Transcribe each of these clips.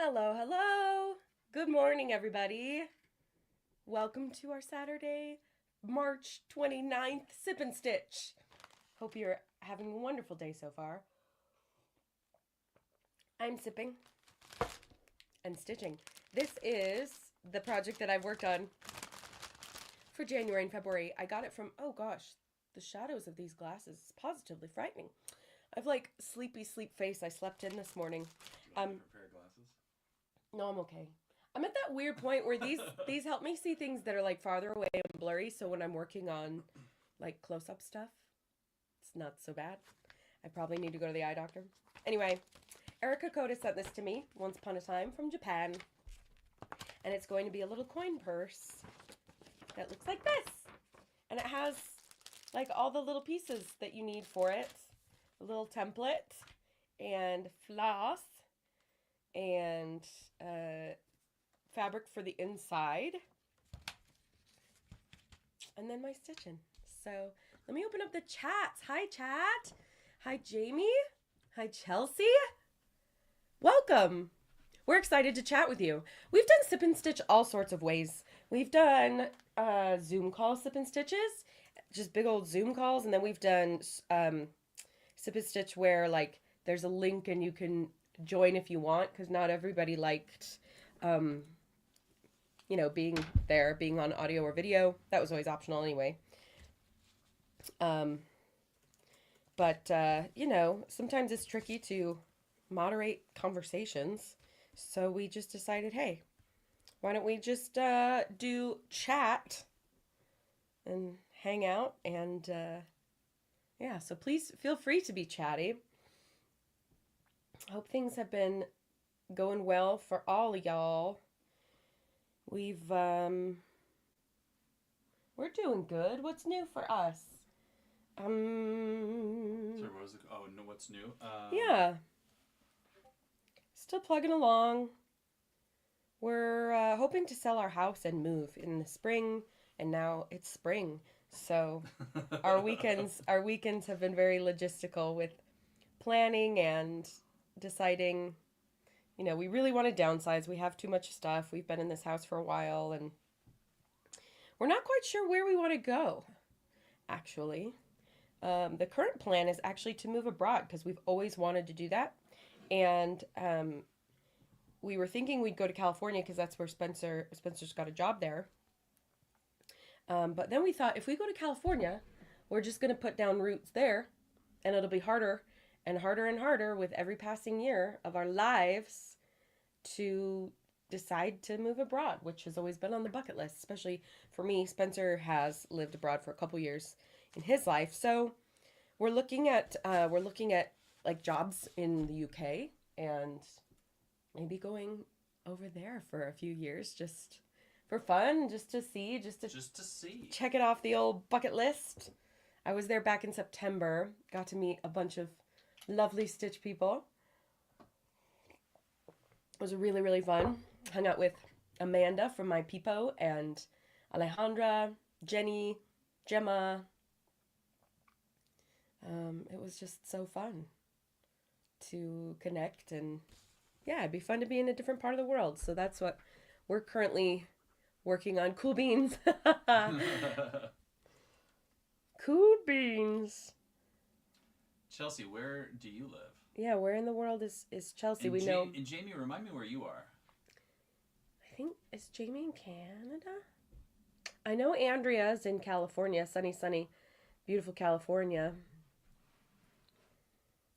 Hello, hello. Good morning, everybody. Welcome to our Saturday, March 29th Sip and Stitch. Hope you're having a wonderful day so far. I'm sipping and stitching. This is the project that I've worked on for January and February. I got it from, oh gosh, the shadows of these glasses is positively frightening. I've like sleepy sleep face. I slept in this morning. Do you want a different pair of glasses? No, I'm okay. I'm at that weird point where these help me see things that are like farther away and blurry. So when I'm working on like close up stuff, it's not so bad. I probably need to go to the eye doctor. Anyway, Erica Koda sent this to me once upon a time from Japan, and it's going to be a little coin purse that looks like this, and it has like all the little pieces that you need for it, a little template and floss and fabric for the inside, and then my stitching. So let me open up the chats. Hi, chat. Hi, Jamie. Hi, Chelsea. Welcome. We're excited to chat with you. We've done sip and stitch all sorts of ways. We've done Zoom call sip and stitches, just big old Zoom calls, and then we've done sip and stitch where like there's a link and you can join if you want, because not everybody liked being there, being on audio or video. That was always optional anyway. But sometimes it's tricky to moderate conversations. So we just decided, hey, why don't we just do chat and hang out? And so please feel free to be chatty. I hope things have been going well for all of y'all. We're doing good. What's new for us? Sorry, what was no, what's new? Yeah. Still plugging along. We're hoping to sell our house and move in the spring, and now it's spring. So our weekends have been very logistical with planning and deciding, we really want to downsize. We have too much stuff. We've been in this house for a while, and we're not quite sure where we want to go, actually. The current plan is actually to move abroad because we've always wanted to do that. And we were thinking we'd go to California because that's where Spencer's got a job there. But then we thought if we go to California, we're just going to put down roots there, and it'll be harder and harder and harder with every passing year of our lives to decide to move abroad, which has always been on the bucket list, especially for me. Spencer has lived abroad for a couple years in his life. So we're looking at like jobs in the UK and maybe going over there for a few years just for fun, just to see, check it off the old bucket list. I was there back in September, got to meet a bunch of lovely stitch people. It was really, really fun. Hung out with Amanda from my Peepo and Alejandra, Jenny, Gemma. It was just so fun to connect, and yeah, it'd be fun to be in a different part of the world. So that's what we're currently working on. Cool beans. Cool beans. Chelsea, where do you live? Yeah, where in the world is Chelsea? And we know. And Jamie, remind me where you are. I think, is Jamie in Canada? I know Andrea's in California, sunny, beautiful California.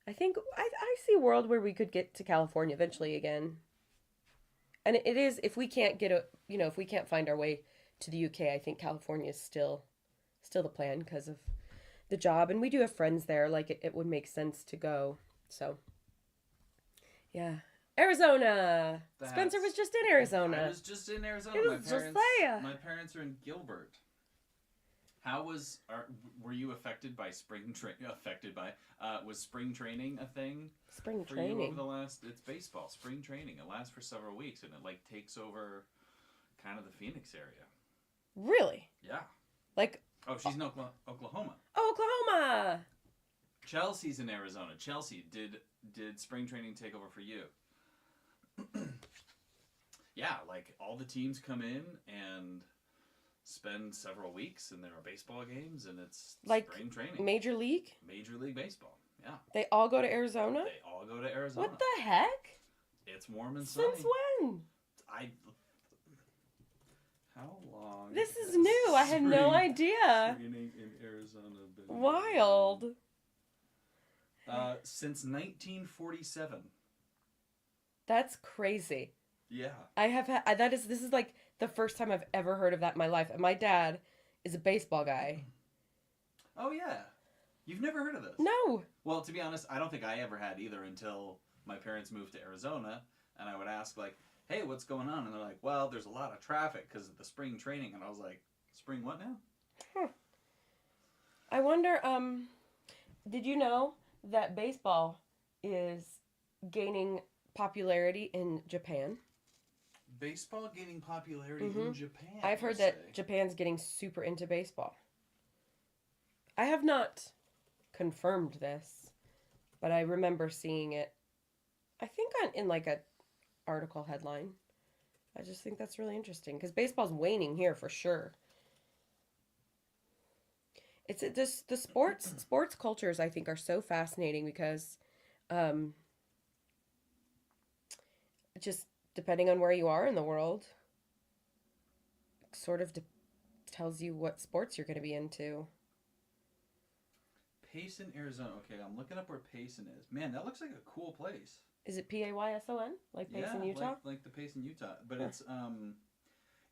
I think I see a world where we could get to California eventually again. And it is, if we can't if we can't find our way to the UK, I think California is still the plan because of the job, and we do have friends there. Like it would make sense to go. So yeah, Arizona. Spencer was just in Arizona. I was just in Arizona. He was just there. My parents are in Gilbert. Were you affected by was spring training a thing? Spring for training. You over the last, it's baseball, spring training. It lasts for several weeks, and it like takes over kind of the Phoenix area. Really? Yeah. Like. Oh, she's in Oklahoma. Oh, Oklahoma. Chelsea's in Arizona. Chelsea, did spring training take over for you? Yeah, like all the teams come in and spend several weeks, and there are baseball games, and it's Like spring training. Major League? Major League Baseball. Yeah. They all go to Arizona? They all go to Arizona. What the heck? It's warm and sunny. Since when? I. How long? This is new. I had no idea. Training in Arizona been Wild. Since 1947. That's crazy. Yeah. I have had this is like the first time I've ever heard of that in my life. And my dad is a baseball guy. Oh yeah. You've never heard of this? No. Well, to be honest, I don't think I ever had either until my parents moved to Arizona, and I would ask like, "Hey, what's going on?" And they're like, "Well, there's a lot of traffic because of the spring training." And I was like, "Spring what now?" Huh. I wonder did you know that baseball is gaining popularity in Japan? Baseball gaining popularity in Japan. I've heard that Japan's getting super into baseball. I have not confirmed this, but I remember seeing it. I think in like a article headline. I just think that's really interesting because baseball's waning here for sure. It's just the sports cultures I think are so fascinating because, just depending on where you are in the world, sort of tells you what sports you're going to be into. Payson, Arizona. Okay, I'm looking up where Payson is. Man, that looks like a cool place. Is it Payson? Like Payson, Utah? Like the Payson, Utah. But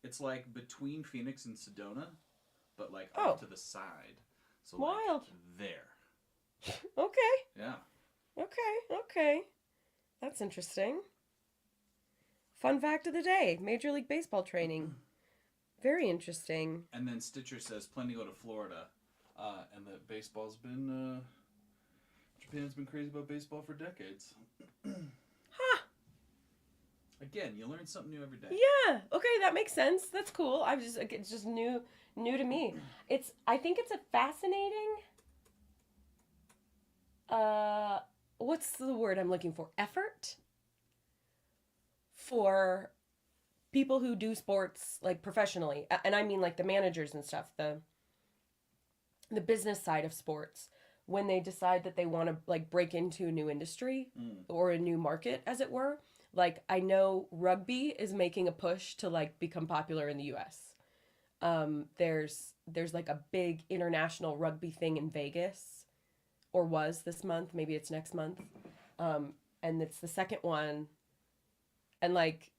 it's like between Phoenix and Sedona, but like off to the side. So wild. Like there. Okay. Yeah. Okay. That's interesting. Fun fact of the day: Major League Baseball training. Very interesting. And then Stitcher says, "Plan to go to Florida." And that baseball's been, Japan's been crazy about baseball for decades. Huh. Again, you learn something new every day. Yeah. Okay, that makes sense. That's cool. It's just new to me. I think it's a fascinating, what's the word I'm looking for? Effort for people who do sports like professionally. And I mean like the managers and stuff, the business side of sports, when they decide that they want to like break into a new industry or a new market, as it were. Like I know rugby is making a push to like become popular in the US. There's like a big international rugby thing in Vegas, or was this month, maybe it's next month. And it's the second one. And like,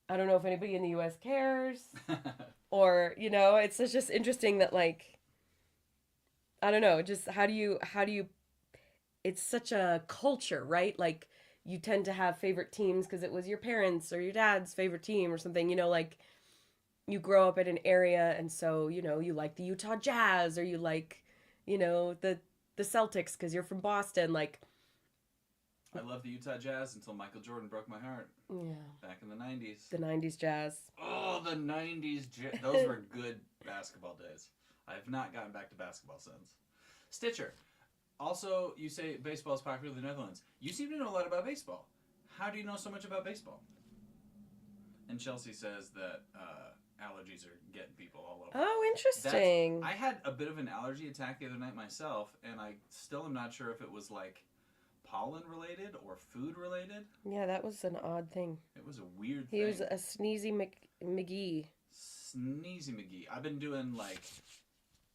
I don't know if anybody in the US cares or, it's just interesting that like, I don't know, just how do you, it's such a culture, right? Like you tend to have favorite teams because it was your parents or your dad's favorite team or something, like you grow up in an area and so, you like the Utah Jazz or you like, the Celtics because you're from Boston. Like, I love the Utah Jazz until Michael Jordan broke my heart. Yeah. Back in the 90s. The 90s Jazz. Oh, the 90s Jazz. Those were good basketball days. I have not gotten back to basketball since. Stitcher. Also, you say baseball is popular in the Netherlands. You seem to know a lot about baseball. How do you know so much about baseball? And Chelsea says that allergies are getting people all over. Oh, interesting. I had a bit of an allergy attack the other night myself, and I still am not sure if it was like pollen related or food related. Yeah, that was an odd thing. It was a weird thing. He was a sneezy McGee. Sneezy McGee. I've been doing like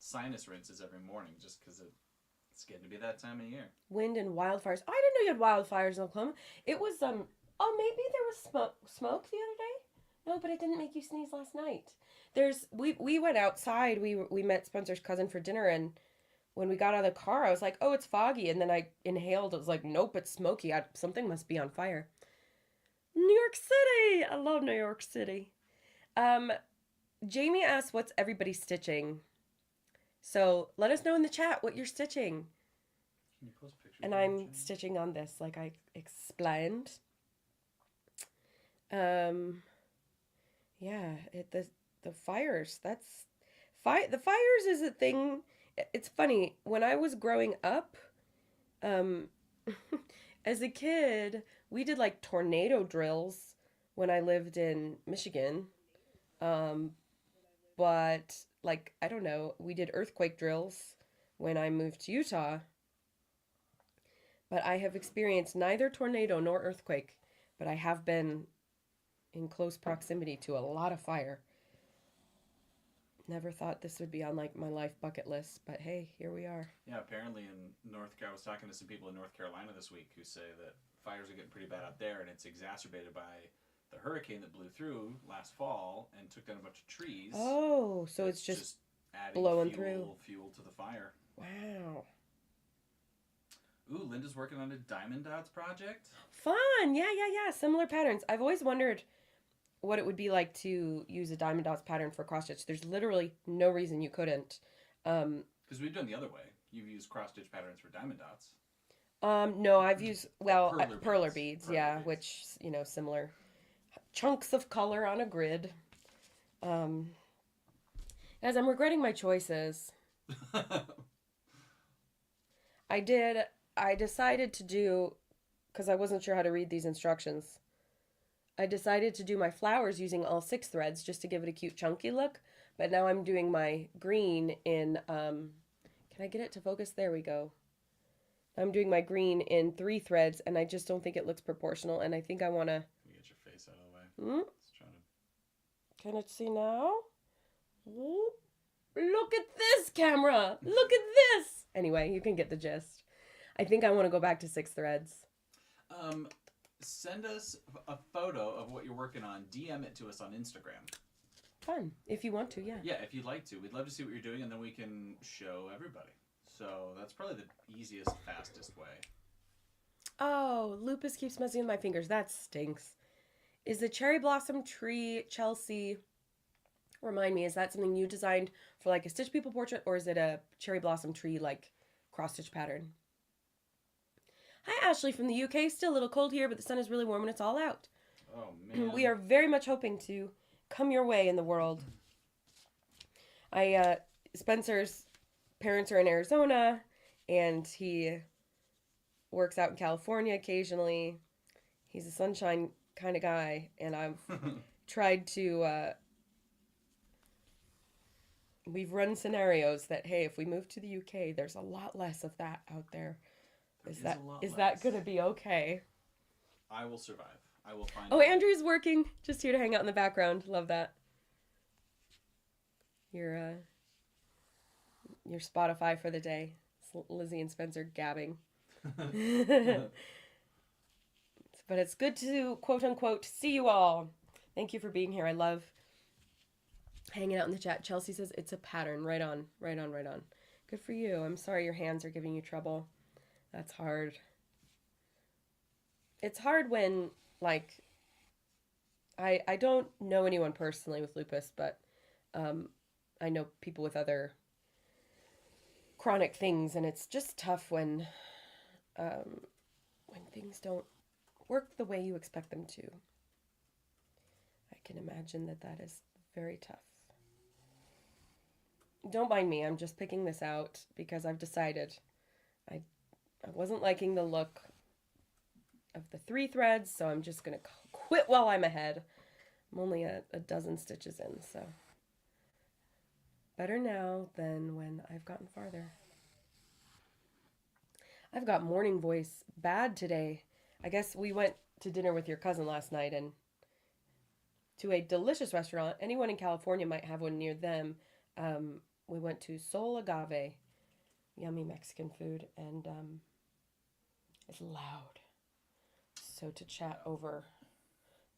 sinus rinses every morning just because it's getting to be that time of year. Wind and wildfires. Oh, I didn't know you had wildfires in Oklahoma. It was oh, maybe there was smoke the other day. No, but it didn't make you sneeze last night. We went outside. We met Spencer's cousin for dinner, and when we got out of the car, I was like, "Oh, it's foggy," and then I inhaled. I was like, "Nope, it's smoky. Something must be on fire." New York City. I love New York City. Jamie asked, "What's everybody stitching?" So let us know in the chat what you're stitching. Can you post pictures? And I'm stitching on this, like I explained. Yeah, the fires. The fires is a thing. It's funny. When I was growing up, as a kid, we did like tornado drills when I lived in Michigan. Um, but like, I don't know, we did earthquake drills when I moved to Utah, but I have experienced neither tornado nor earthquake, but I have been in close proximity to a lot of fire. Never thought this would be on like my life bucket list, but hey, here we are. Yeah, apparently in North Carolina, I was talking to some people in North Carolina this week who say that fires are getting pretty bad out there, and it's exacerbated by the hurricane that blew through last fall and took down a bunch of trees. Oh, so it's just adding blowing through. Fuel to the fire. Wow. Ooh, Linda's working on a diamond dots project. Fun. Yeah. Similar patterns. I've always wondered what it would be like to use a diamond dots pattern for cross stitch. There's literally no reason you couldn't. Because we've done the other way. You've used cross stitch patterns for diamond dots. No, I've used perler beads. beads, yeah, which similar chunks of color on a grid. As I'm regretting my choices, I decided to do, because I wasn't sure how to read these instructions. I decided to do my flowers using all 6 threads just to give it a cute chunky look. But now I'm doing my green in, can I get it to focus? There we go. I'm doing my green in 3 threads, and I just don't think it looks proportional, and I think I want to... Can you get your face out of the way? Can it see now? Ooh. Look at this, camera! Look at this! Anyway, you can get the gist. I think I want to go back to 6 threads. Send us a photo of what you're working on. DM it to us on Instagram. Fun. If you want to, yeah. Yeah, if you'd like to. We'd love to see what you're doing, and then we can show everybody. So that's probably the easiest, fastest way. Oh, lupus keeps messing with my fingers. That stinks. Is the cherry blossom tree, Chelsea, remind me, is that something you designed for like a Stitch People portrait, or is it a cherry blossom tree like cross-stitch pattern? Hi, Ashley from the UK. Still a little cold here, but the sun is really warm and it's all out. Oh, man. We are very much hoping to come your way in the world. Spencer's parents are in Arizona, and he works out in California occasionally. He's a sunshine kind of guy, and I've tried to... we've run scenarios that, hey, if we move to the UK, there's a lot less of that out there. Is that going to be okay? I will survive. I will find Oh, Andrew's working. Just here to hang out in the background. Love that. Your Spotify for the day. It's Lizzie and Spencer gabbing. But it's good to, quote unquote, see you all. Thank you for being here. I love hanging out in the chat. Chelsea says it's a pattern. Right on. Good for you. I'm sorry your hands are giving you trouble. That's hard. It's hard when, like, I don't know anyone personally with lupus, but I know people with other chronic things, and it's just tough when things don't work the way you expect them to. I can imagine that is very tough. Don't mind me, I'm just picking this out because I've decided I wasn't liking the look of the 3 threads, so I'm just going to quit while I'm ahead. I'm only a dozen stitches in, so better now than when I've gotten farther. I've got morning voice bad today. I guess we went to dinner with your cousin last night, and to a delicious restaurant. Anyone in California might have one near them. We went to Sol Agave, yummy Mexican food, and it's loud. So to chat over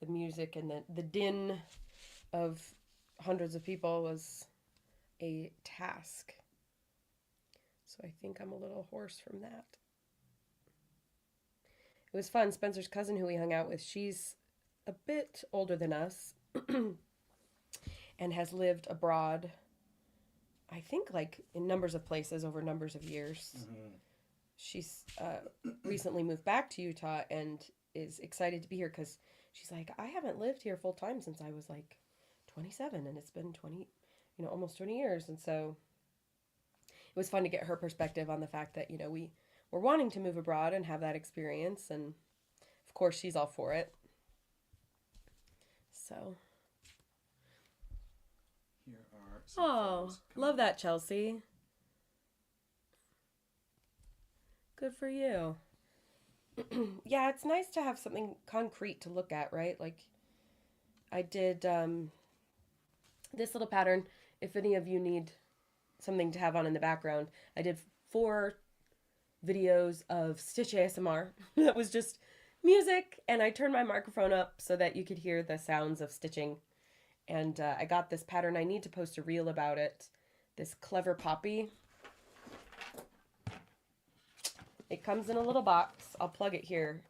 the music and the din of hundreds of people was a task. So I think I'm a little hoarse from that. It was fun. Spencer's cousin, who we hung out with, she's a bit older than us and has lived abroad, I think, like in numbers of places over numbers of years. Mm-hmm. She's recently moved back to Utah and is excited to be here because she's like, I haven't lived here full time since I was like 27, and it's been almost 20 years. And so it was fun to get her perspective on the fact that, we were wanting to move abroad and have that experience. And of course she's all for it. So, Here are some oh, photos. love that, Chelsea. Good for you. Yeah, it's nice to have something concrete to look at, right? Like I did this little pattern. If any of you need something to have on in the background, I did 4 videos of Stitch ASMR. That was just music, and I turned my microphone up so that you could hear the sounds of stitching. And I got this pattern. I need to post a reel about it. This clever poppy. It comes in a little box. I'll plug it here.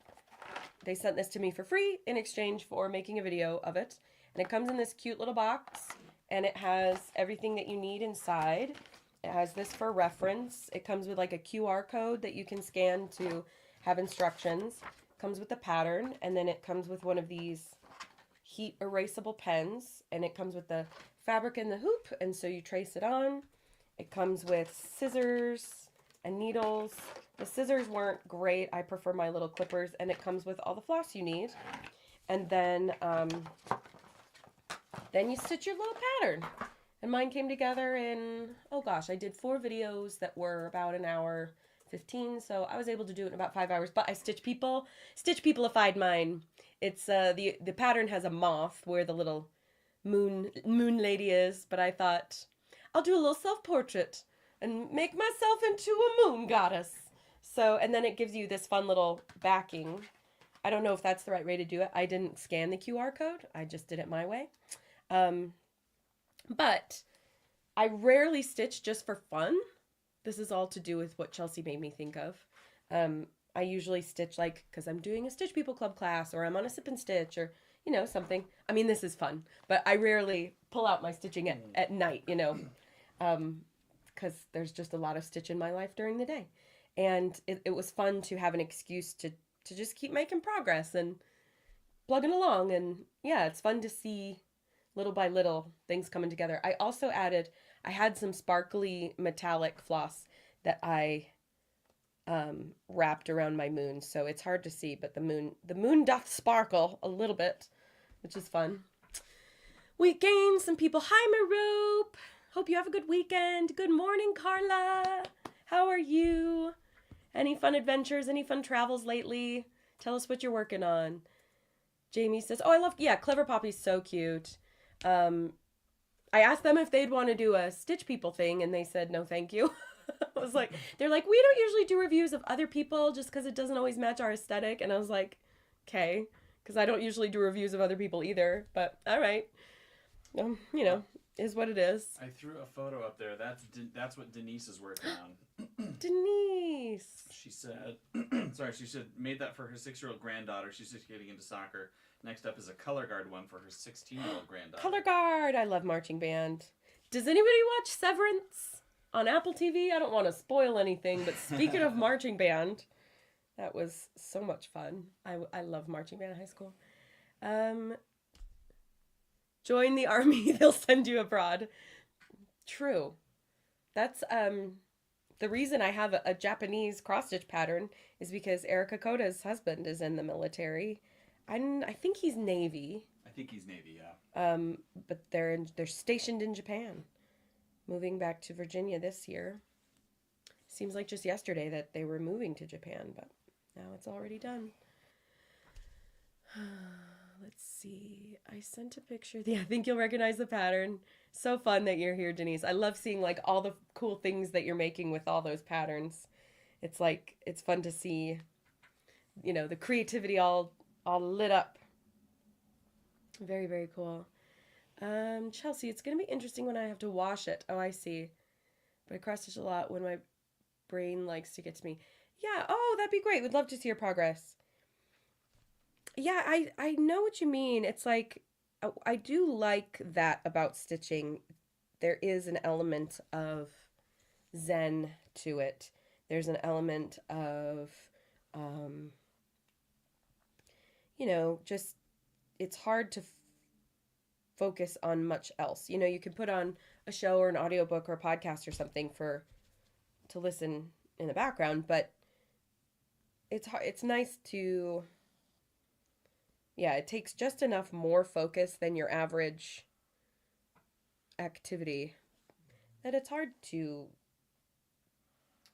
They sent this to me for free in exchange for making a video of it. And it comes in this cute little box, and it has everything that you need inside. It has this for reference. It comes with like a QR code that you can scan to have instructions. It comes with the pattern, and then it comes with one of these heat erasable pens, and it comes with the fabric and the hoop, and so you trace it on. It comes with scissors and needles. The scissors weren't great. I prefer my little clippers, and it comes with all the floss you need. And then you stitch your little pattern. And mine came together in, oh gosh, I did 4 videos that were about an hour 15, so I was able to do it in about 5 hours. But I stitch peopleified mine. It's the pattern has a moth where the little moon lady is, but I thought I'll do a little self-portrait and make myself into a moon goddess. So, and then it gives you this fun little backing. I don't know if that's the right way to do it. I didn't scan the QR code. I just did it my way. But I rarely stitch just for fun. This is all to do with what Chelsea made me think of. I usually stitch like because I'm doing a Stitch People Club class, or I'm on a sip and stitch, or, you know, something. I mean, this is fun, but I rarely pull out my stitching at night, you know, because there's just a lot of stitch in my life during the day. And it was fun to have an excuse to just keep making progress and plugging along. And yeah, it's fun to see little by little things coming together. I also I had some sparkly metallic floss that I wrapped around my moon, so it's hard to see, but the moon doth sparkle a little bit, which is fun. We gained some people. Hi, Maroop. Hope you have a good weekend. Good morning, Carla. How are you? Any fun adventures? Any fun travels lately? Tell us what you're working on. Jamie says, oh, Clever Poppy's so cute. I asked them if they'd want to do a Stitch People thing, and they said, no, thank you. I was like, they're like, we don't usually do reviews of other people just because it doesn't always match our aesthetic. And I was like, okay, because I don't usually do reviews of other people either, but all right. You know, is what it is. I threw a photo up there. That's what Denise is working on. Denise. She said, made that for her 6-year-old granddaughter. She's just getting into soccer. Next up is a color guard one for her 16-year-old granddaughter. Color guard. I love marching band. Does anybody watch Severance on Apple TV? I don't want to spoil anything, but speaking of marching band, that was so much fun. I love marching band in high school. Join the army, they'll send you abroad. True. That's the reason I have a Japanese cross-stitch pattern is because Erica Koda's husband is in the military. I think he's Navy. I think he's Navy, yeah. But they're stationed in Japan, moving back to Virginia this year. Seems like just yesterday that they were moving to Japan, but now it's already done. Let's see. I sent a picture. Yeah, I think you'll recognize the pattern. So fun that you're here, Denise. I love seeing like all the cool things that you're making with all those patterns. It's like, it's fun to see, you know, the creativity all lit up. Very, very cool. Chelsea, it's going to be interesting when I have to wash it. Oh, I see. But I cross stitch a lot when my brain likes to get to me. Yeah, oh, that'd be great. We'd love to see your progress. Yeah, I know what you mean. It's like, I do like that about stitching. There is an element of zen to it. There's an element of, you know, just, it's hard to focus on much else. You know, you can put on a show or an audiobook or a podcast or something to listen in the background, but it's hard, it's nice to Yeah, it takes just enough more focus than your average activity that it's hard to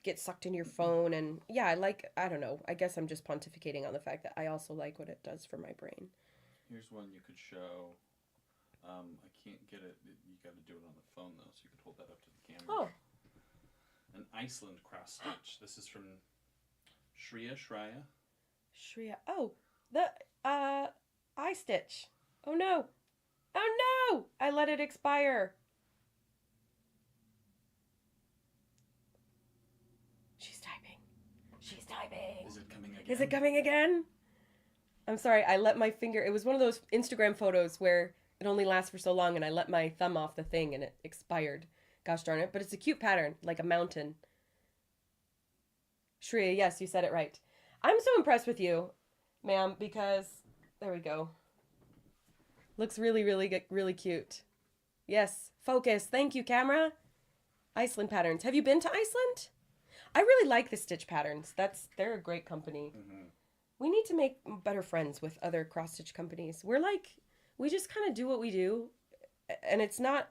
get sucked in your phone. And yeah, I don't know, I guess I'm just pontificating on the fact that I also like what it does for my brain. Here's one you could show. I can't get it. You got to do it on the phone though, so you could hold that up to the camera. Oh. An Iceland cross stitch. This is from Shreya. Oh, the eye stitch. Oh no. Oh no! I let it expire. She's typing. She's typing. Is it coming again? Is it coming again? I'm sorry, I let my finger. It was one of those Instagram photos where it only lasts for so long, and I let my thumb off the thing and it expired. Gosh darn it. But it's a cute pattern, like a mountain. Shreya, yes, you said it right. I'm so impressed with you, ma'am, because there we go. Looks really, really, really cute. Yes, focus. Thank you, camera. Iceland patterns. Have you been to Iceland? I really like the stitch patterns. They're a great company. Mm-hmm. We need to make better friends with other cross stitch companies. We just kind of do what we do, and it's not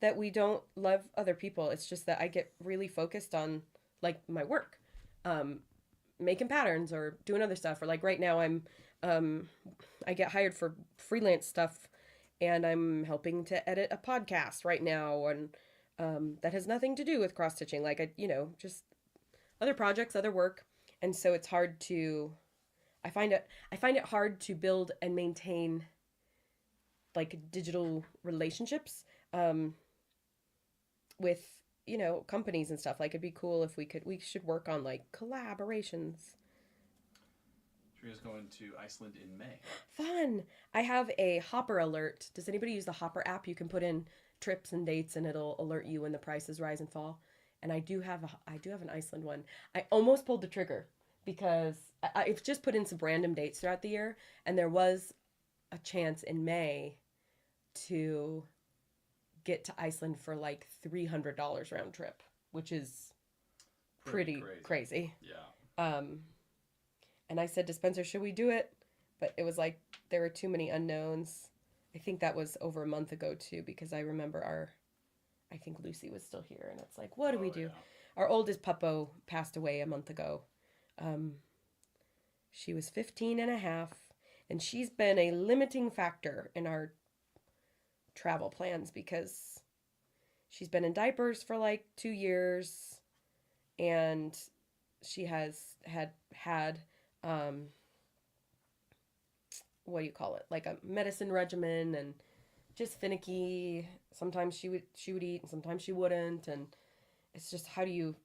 that we don't love other people. It's just that I get really focused on like my work, making patterns or doing other stuff. Or like right now, I get hired for freelance stuff, and I'm helping to edit a podcast right now, and that has nothing to do with cross stitching. Like just other projects, other work, and so it's hard to. I find it hard to build and maintain like digital relationships with companies and stuff. Like it'd be cool if we should work on like collaborations. Shreya's going to Iceland in May. Fun. I have a Hopper alert. Does anybody use the Hopper app? You can put in trips and dates and it'll alert you when the prices rise and fall. And I do have an Iceland one. I almost pulled the trigger because I've just put in some random dates throughout the year, and there was a chance in May to get to Iceland for like $300 round trip, which is pretty crazy. Yeah. And I said to Spencer, should we do it? But it was like there were too many unknowns. I think that was over a month ago too, because I remember I think Lucy was still here, and it's like, what do we do? Yeah. Our oldest puppo passed away a month ago. She was 15 and a half, and she's been a limiting factor in our travel plans because she's been in diapers for like 2 years, and she has had what do you call it? Like a medicine regimen, and just finicky. Sometimes she would eat, and sometimes she wouldn't, and it's just how do you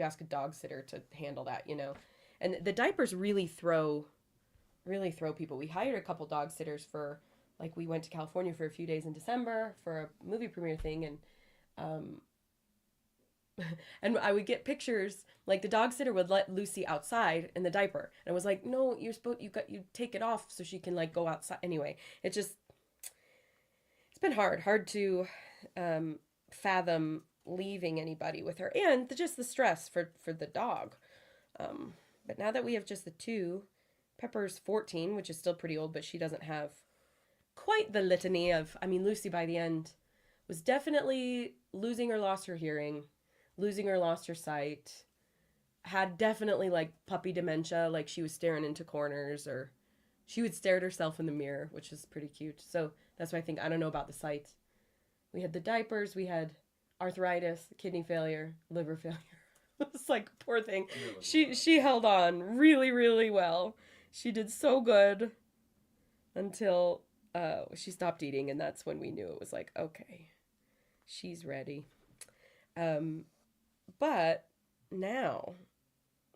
ask a dog sitter to handle that, And the diapers really throw people. We hired a couple dog sitters for, like, we went to California for a few days in December for a movie premiere thing, and and I would get pictures, like the dog sitter would let Lucy outside in the diaper, and I was like, no, you take it off so she can like go outside. Anyway, it's been hard to fathom leaving anybody with her, and just the stress for the dog. But now that we have just the two, Pepper's 14, which is still pretty old, but she doesn't have quite the litany of, Lucy by the end was definitely losing or lost her hearing, losing or lost her sight, had definitely like puppy dementia, like she was staring into corners, or she would stare at herself in the mirror, which is pretty cute. So that's why I don't know about the sight. We had the diapers, we had arthritis, kidney failure, liver failure. It's like, poor thing. She held on really, really well. She did so good until she stopped eating, and that's when we knew it was like, okay, she's ready. But now,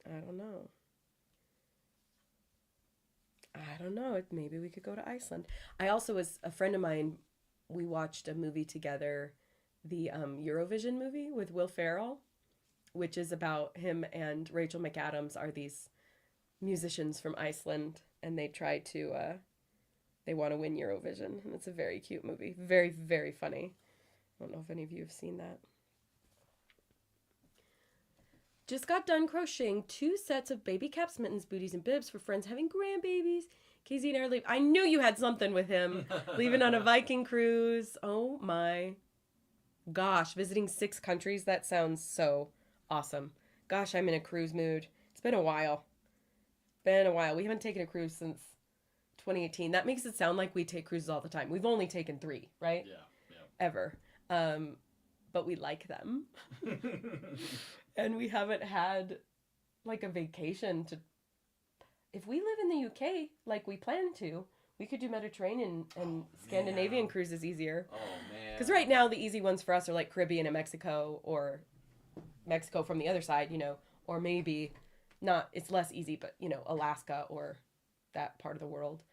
I don't know. Maybe we could go to Iceland. I also was, a friend of mine, we watched a movie together, the Eurovision movie with Will Ferrell, which is about him and Rachel McAdams are these musicians from Iceland, and they try to, they want to win Eurovision, and it's a very cute movie. Very, very funny. I don't know if any of you have seen that. Just got done crocheting 2 sets of baby caps, mittens, booties, and bibs for friends having grandbabies. Casey and I are leaving. I knew you had something with him. Leaving on a Viking cruise. Oh my gosh. Visiting 6 countries. That sounds so awesome. Gosh, I'm in a cruise mood. It's been a while. We haven't taken a cruise since 2018. That makes it sound like we take cruises all the time. We've only taken 3, right? Yeah. Ever. But we like them. And we haven't had like a vacation to. If we live in the UK like we plan to, we could do Mediterranean and Scandinavian cruises easier. Oh man. Because right now the easy ones for us are like Caribbean and Mexico, or Mexico from the other side, or maybe not. It's less easy, but Alaska or that part of the world,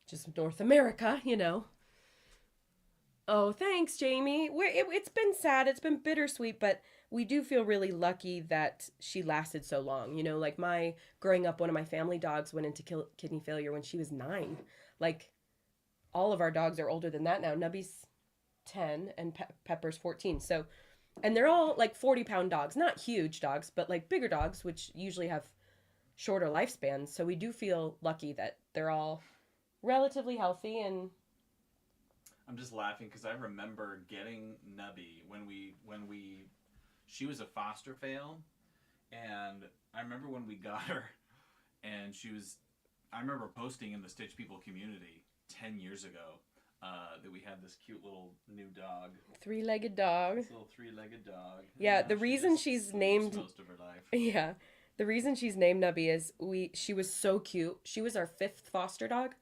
just North America. Oh, thanks, Jamie. It's been sad. It's been bittersweet, but we do feel really lucky that she lasted so long. Like growing up, one of my family dogs went into kidney failure when she was 9. Like, all of our dogs are older than that now. Nubby's 10 and Pepper's 14. So, and they're all like 40-pound dogs. Not huge dogs, but like bigger dogs, which usually have shorter lifespans. So we do feel lucky that they're all relatively healthy. And I'm just laughing because I remember getting Nubby when she was a foster fail, and I remember when we got her, and I remember posting in the Stitch People community 10 years ago that we had this cute little new dog. 3-legged dog. This little 3-legged dog. Yeah, the reason she's named most of her life. Yeah, the reason she's named Nubby is she was so cute. She was our 5th foster dog.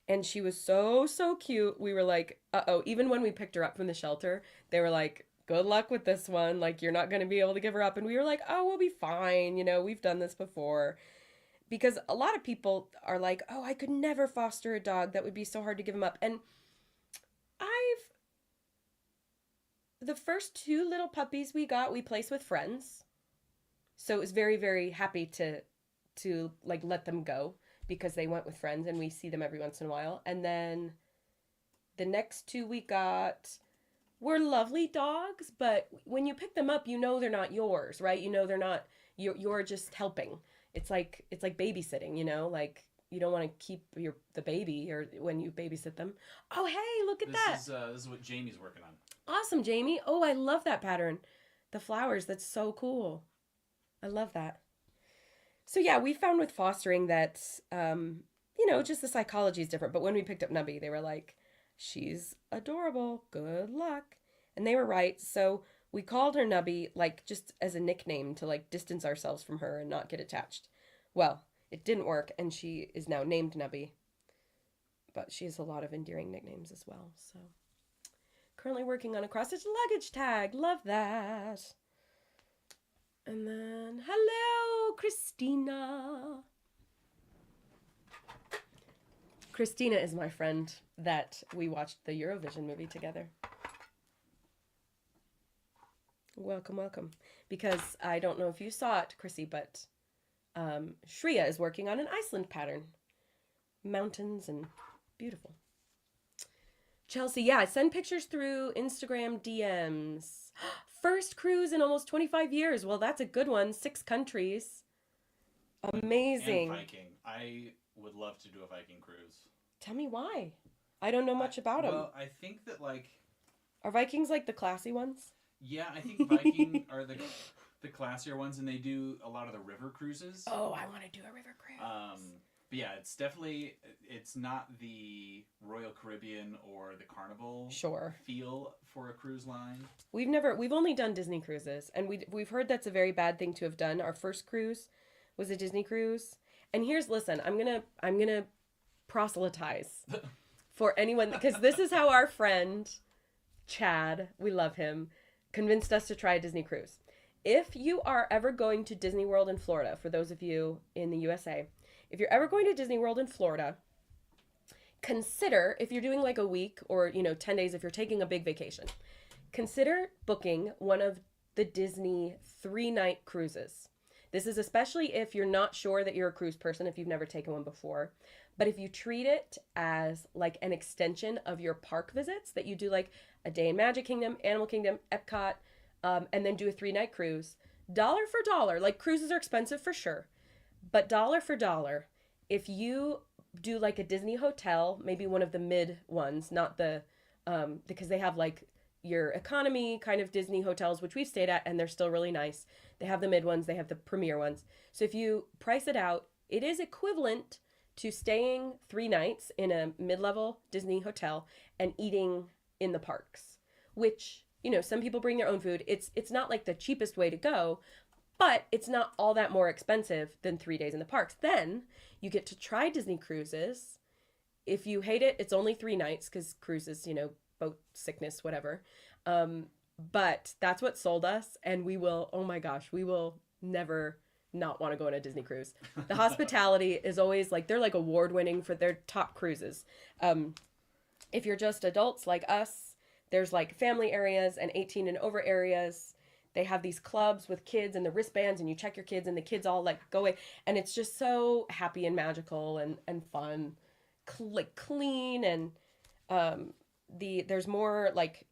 And she was so, so cute. We were like, uh-oh. Even when we picked her up from the shelter, they were like, good luck with this one. Like, you're not going to be able to give her up. And we were like, oh, we'll be fine. We've done this before. Because a lot of people are like, oh, I could never foster a dog. That would be so hard to give him up. And the first 2 little puppies we got, we placed with friends. So it was very, very happy to like let them go, because they went with friends and we see them every once in a while. And then the next 2 we got were lovely dogs, but when you pick them up, they're not yours, right? They're not, you're just helping. It's like babysitting, like you don't want to keep the baby or when you babysit them. Oh, hey, look at that. This is what Jamie's working on. Awesome, Jamie. Oh, I love that pattern. The flowers, that's so cool. I love that. So yeah, we found with fostering that, just the psychology is different. But when we picked up Nubby, they were like, she's adorable. Good luck. And they were right. So we called her Nubby, like, just as a nickname to, like, distance ourselves from her and not get attached. Well, it didn't work, and she is now named Nubby. But she has a lot of endearing nicknames as well. So currently working on a cross-stitch luggage tag. Love that. And then, hello, Christina. Christina is my friend that we watched the Eurovision movie together. Welcome, welcome. Because I don't know if you saw it, Chrissy, but Shreya is working on an Iceland pattern. Mountains and beautiful. Chelsea, yeah, send pictures through Instagram DMs. First cruise in almost 25 years. Well, that's a good one. 6 countries. Amazing. And Viking. I would love to do a Viking cruise. Tell me why. I don't know much about them. Well, I think that, like... Are Vikings like the classy ones? Yeah, I think Viking are the classier ones, and they do a lot of the river cruises. Oh, I want to do a river cruise. But yeah, it's definitely, it's not the Royal Caribbean or the Carnival feel for a cruise line. We've only done Disney cruises, and we've heard that's a very bad thing to have done. Our first cruise was a Disney cruise. And listen, I'm gonna proselytize for anyone, because this is how our friend Chad, we love him, convinced us to try a Disney cruise. If you are ever going to Disney World in Florida, for those of you in the USA, if you're ever going to Disney World in Florida, consider, if you're doing like a week or, 10 days, if you're taking a big vacation, consider booking one of the Disney 3-night cruises. This is especially if you're not sure that you're a cruise person, if you've never taken one before. But if you treat it as like an extension of your park visits, that you do like a day in Magic Kingdom, Animal Kingdom, Epcot, and then do a 3-night cruise, dollar for dollar, like cruises are expensive for sure, but dollar for dollar, if you do like a Disney hotel, maybe one of the mid ones, not the, because they have like your economy kind of Disney hotels, which we've stayed at, and they're still really nice. They have the mid ones, they have the premier ones. So if you price it out, it is equivalent to staying 3 nights in a mid-level Disney hotel and eating in the parks, which, you know, some people bring their own food. It's not like the cheapest way to go, but it's not all that more expensive than 3 days in the parks. Then you get to try Disney cruises. If you hate it, it's only 3 nights because cruises, you know, boat sickness, whatever. But that's what sold us, and we will, oh my gosh, we will never not want to go on a Disney cruise. The hospitality is always like, they're like award winning for their top cruises. If you're just adults like us, there's like family areas and 18 and over areas. They have these clubs with kids and the wristbands, and you check your kids and the kids all like go away. And it's just so happy and magical and fun, like clean. And there's more like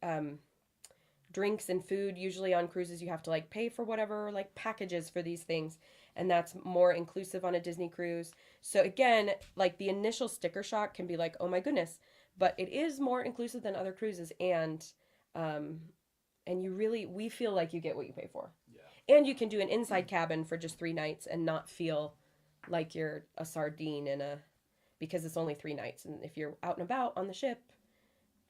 drinks and food. Usually on cruises you have to like pay for whatever like packages for these things, and that's more inclusive on a Disney cruise. So again, like the initial sticker shock can be like, oh my goodness, but it is more inclusive than other cruises, and you really, we feel like you get what you pay for. Yeah. And you can do an inside cabin for just 3 nights and not feel like you're a sardine because it's only 3 nights. And if you're out and about on the ship,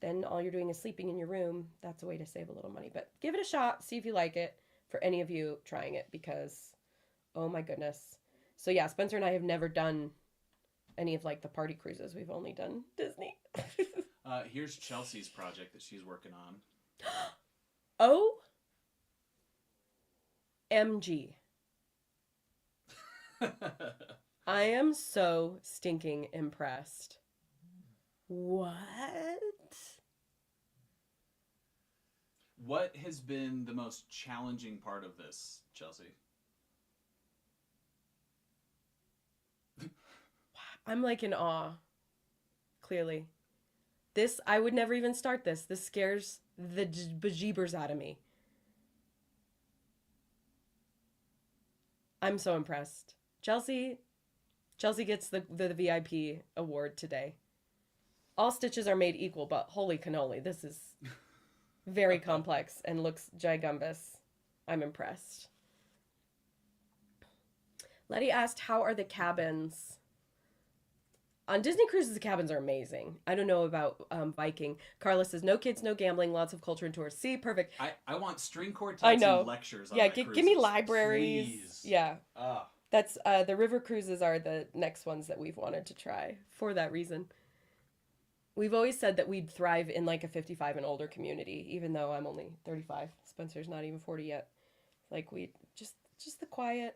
then all you're doing is sleeping in your room. That's a way to save a little money. But give it a shot, see if you like it, for any of you trying it, because, oh my goodness. So yeah, Spencer and I have never done any of like the party cruises. We've only done Disney. Here's Chelsea's project that she's working on. OMG. I am so stinking impressed. What? What has been the most challenging part of this, Chelsea? I'm like in awe. Clearly. This, I would never even start this. This scares the bejeebers out of me. I'm so impressed. Chelsea gets the VIP award today. All stitches are made equal, but holy cannoli, this is very complex and looks gigumbus. I'm impressed. Letty asked, how are the cabins? On Disney cruises, the cabins are amazing. I don't know about Viking. Carla says, no kids, no gambling, lots of culture and tours. See, perfect. I want string quartets and lectures on give me libraries. Please. Yeah. That's the river cruises are the next ones that we've wanted to try for that reason. We've always said that we'd thrive in like a 55 and older community, even though I'm only 35. Spencer's not even 40 yet. Like we just the quiet,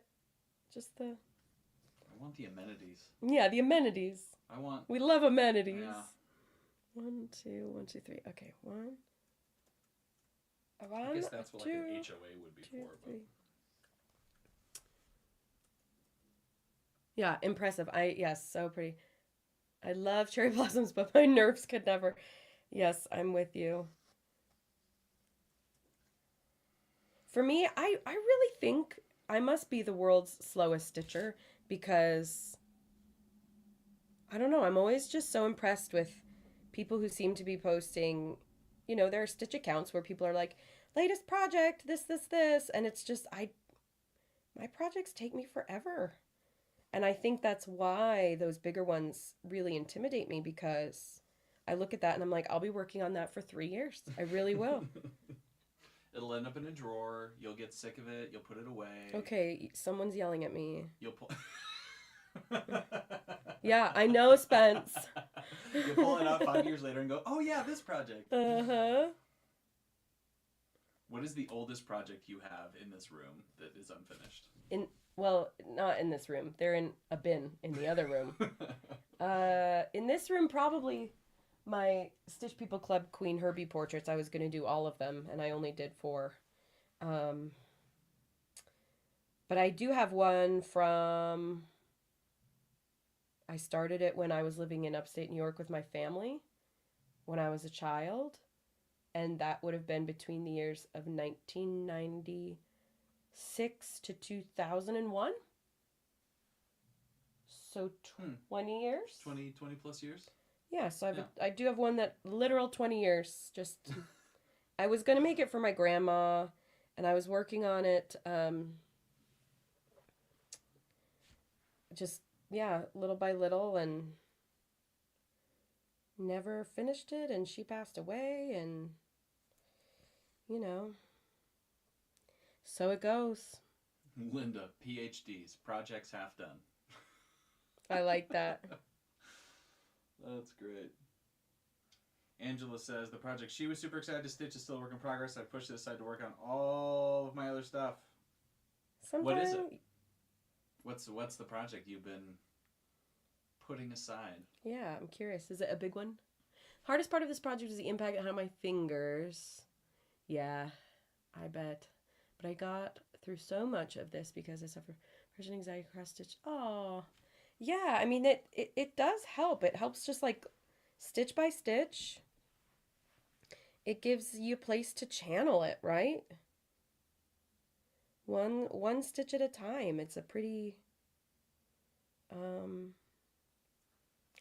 just the. I want the amenities. Yeah, the amenities. We love amenities. Yeah. 1, 2, 1, 2, 3. Okay, 1. I guess that's what like an HOA would be 2, for. But... Yeah, impressive. Yes, so pretty. I love cherry blossoms, but my nerves could never. Yes, I'm with you. For me, I really think I must be the world's slowest stitcher because, I don't know, I'm always just so impressed with people who seem to be posting, you know, there are stitch accounts where people are like, latest project, this, and it's just, my projects take me forever. And I think that's why those bigger ones really intimidate me, because I look at that and I'm like, I'll be working on that for 3 years. I really will. It'll end up in a drawer. You'll get sick of it. You'll put it away. Okay, someone's yelling at me. You'll pull... Yeah, I know, Spence. You'll pull it out 5 years later and go, oh yeah, this project. Uh-huh. What is the oldest project you have in this room that is unfinished? Well, not in this room. They're in a bin in the other room. In this room, probably my Stitch People Club Queen Herbie portraits. I was going to do all of them, and I only did 4. But I do have one from... I started it when I was living in upstate New York with my family when I was a child. And that would have been between the years of 1990 2006 to 2001. So 20 years. 20 plus years. Yeah, so I do have one that literal 20 years. Just I was gonna make it for my grandma, and I was working on it. Just yeah, little by little, and never finished it. And she passed away, and you know, so it goes. Linda, PhDs, projects half done. I like that. That's great. Angela says the project she was super excited to stitch is still a work in progress. I pushed it aside to work on all of my other stuff. Sometimes, what is it? What's the project you've been putting aside? Yeah, I'm curious. Is it a big one? Hardest part of this project is the impact it had on my fingers. Yeah, I bet. But I got through so much of this because I suffer from anxiety cross stitch. Oh, yeah. I mean, it does help. It helps just like stitch by stitch. It gives you a place to channel it, right? One stitch at a time. It's a pretty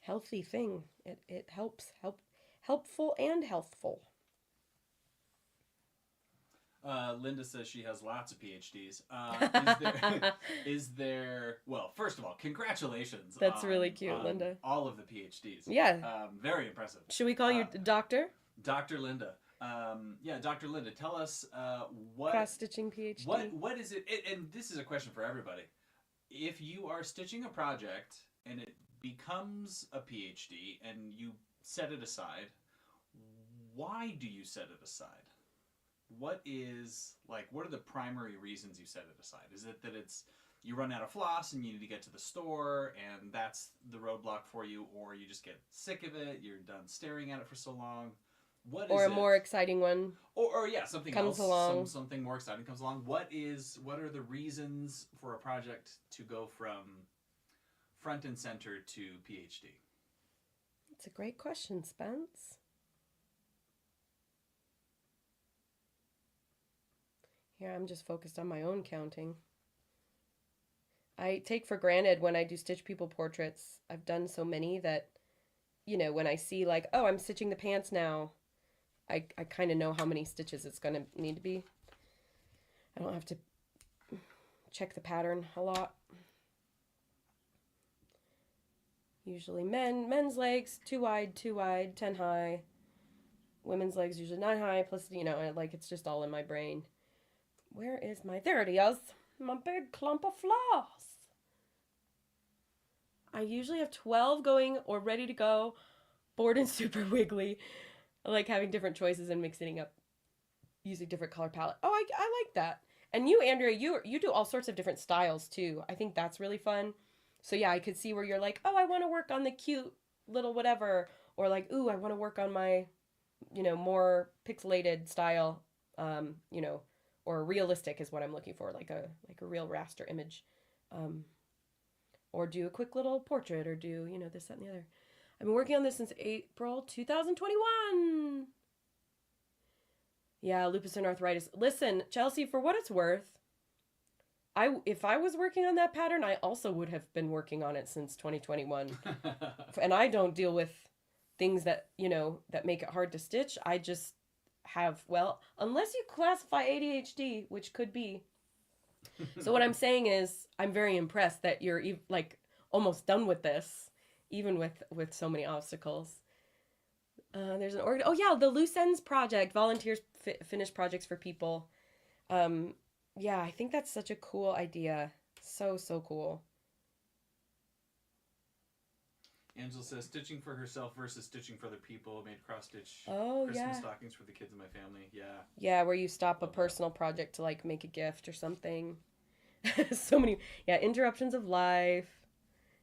healthy thing. It helpful and healthful. Linda says she has lots of PhDs. Is there? Well, first of all, congratulations. That's really cute, Linda. All of the PhDs. Yeah. Very impressive. Should we call you Doctor? Dr. Linda. Yeah, Dr. Linda, tell us what cross-stitching PhD. What is it? And this is a question for everybody. If you are stitching a project and it becomes a PhD and you set it aside, why do you set it aside? What are the primary reasons you set it aside? Is it that you run out of floss and you need to get to the store and that's the roadblock for you, or you just get sick of it, you're done staring at it for so long? Or a more exciting one. Or yeah, something comes else, along. Something more exciting comes along. What are the reasons for a project to go from front and center to PhD? It's a great question, Spence. Here, I'm just focused on my own counting. I take for granted when I do stitch people portraits. I've done so many that, when I see like, oh, I'm stitching the pants now, I kind of know how many stitches it's going to need to be. I don't have to check the pattern a lot. Usually men's legs, 2 wide, 10 high. Women's legs usually 9 high, plus, it's just all in my brain. Where is there it is, my big clump of floss. I usually have 12 going or ready to go, bored and super wiggly. I like having different choices and mixing up, using different color palette. Oh, I like that. And you, Andrea, you do all sorts of different styles too. I think that's really fun. So yeah, I could see where you're like, oh, I want to work on the cute little whatever, or like, ooh, I want to work on my, more pixelated style, or realistic is what I'm looking for, like a real raster image, or do a quick little portrait, or do this, that, and the other. I've been working on this since April 2021. Yeah, lupus and arthritis. Listen, Chelsea, for what it's worth, if I was working on that pattern, I also would have been working on it since 2021. And I don't deal with things that that make it hard to stitch. I just have, unless you classify ADHD, which could be. So what I'm saying is I'm very impressed that you're almost done with this, even with so many obstacles. There's an org. Oh yeah, the Loose Ends Project, volunteers finish projects for people. Yeah, I think that's such a cool idea. So cool. Angela says, stitching for herself versus stitching for other people. Made cross-stitch Christmas stockings for the kids in my family. Yeah. Yeah, where you stop a personal project to make a gift or something. So many. Yeah, interruptions of life.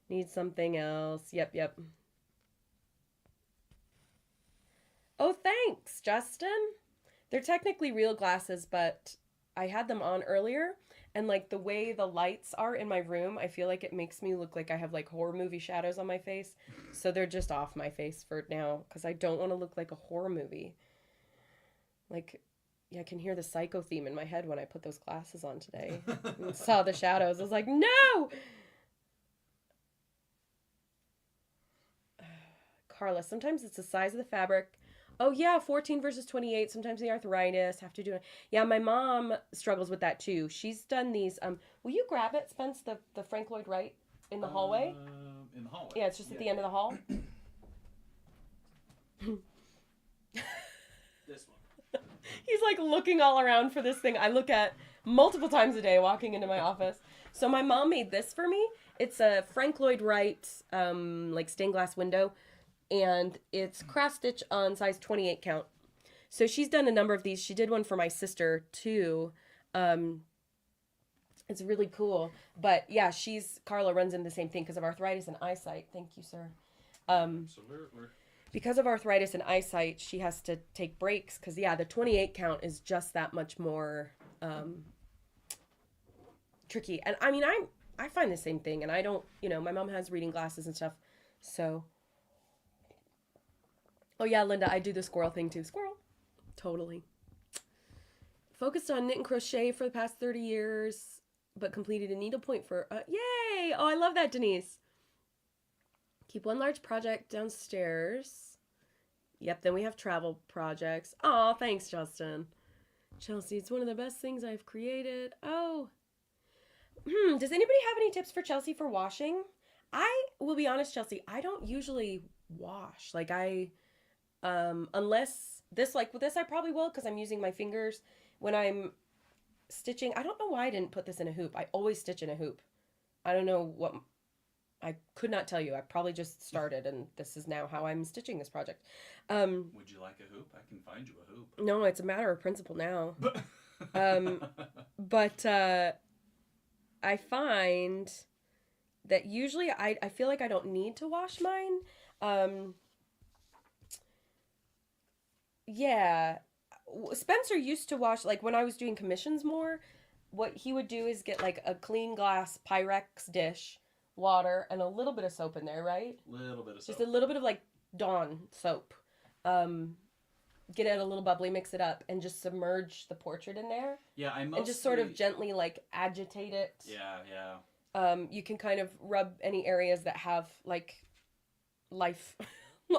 Need something else. Yep. Oh, thanks, Justin. They're technically real glasses, but I had them on earlier. And the way the lights are in my room, I feel like it makes me look like I have horror movie shadows on my face. So they're just off my face for now because I don't want to look like a horror movie. Yeah, I can hear the Psycho theme in my head when I put those glasses on today and saw the shadows. I was like, no! Carla, sometimes it's the size of the fabric. Oh, yeah, 14 versus 28. Sometimes the arthritis have to do it. Yeah, my mom struggles with that too. She's done these. Will you grab it, Spence, the Frank Lloyd Wright in the hallway? In the hallway. Yeah, it's just at the end of the hall. This one. He's like looking all around for this thing I look at multiple times a day walking into my office. So my mom made this for me. It's a Frank Lloyd Wright like stained glass window, and it's cross stitch on size 28 count. So she's done a number of these. She did one for my sister too. It's really cool. But yeah, Carla runs into the same thing because of arthritis and eyesight. Thank you, sir. Absolutely. Because of arthritis and eyesight, she has to take breaks because, yeah, the 28 count is just that much more tricky. And I mean, I find the same thing, and I don't, my mom has reading glasses and stuff. So, oh yeah, Linda, I do the squirrel thing too. Squirrel. Totally. Focused on knit and crochet for the past 30 years, but completed a needlepoint for, yay! Oh, I love that, Denise. Keep one large project downstairs. Yep, then we have travel projects. Oh, thanks, Justin. Chelsea, it's one of the best things I've created. Oh. Does anybody have any tips for Chelsea for washing? I will be honest, Chelsea, I don't usually wash. Like unless with this I probably will because I'm using my fingers when I'm stitching. I don't know why I didn't put this in a hoop. I always stitch in a hoop. I don't know what... I could not tell you. I probably just started, and this is now how I'm stitching this project. Would you like a hoop? I can find you a hoop. No, it's a matter of principle now. But I find that usually I feel like I don't need to wash mine. Yeah. Spencer used to wash, like when I was doing commissions more, what he would do is get like a clean glass Pyrex dish, water, and a little bit of soap in there, right? Little bit of soap. Just a little bit of like Dawn soap. Get it a little bubbly, mix it up, and just submerge the portrait in there. Yeah, and just sort of gently like agitate it. Yeah. You can kind of rub any areas that have like life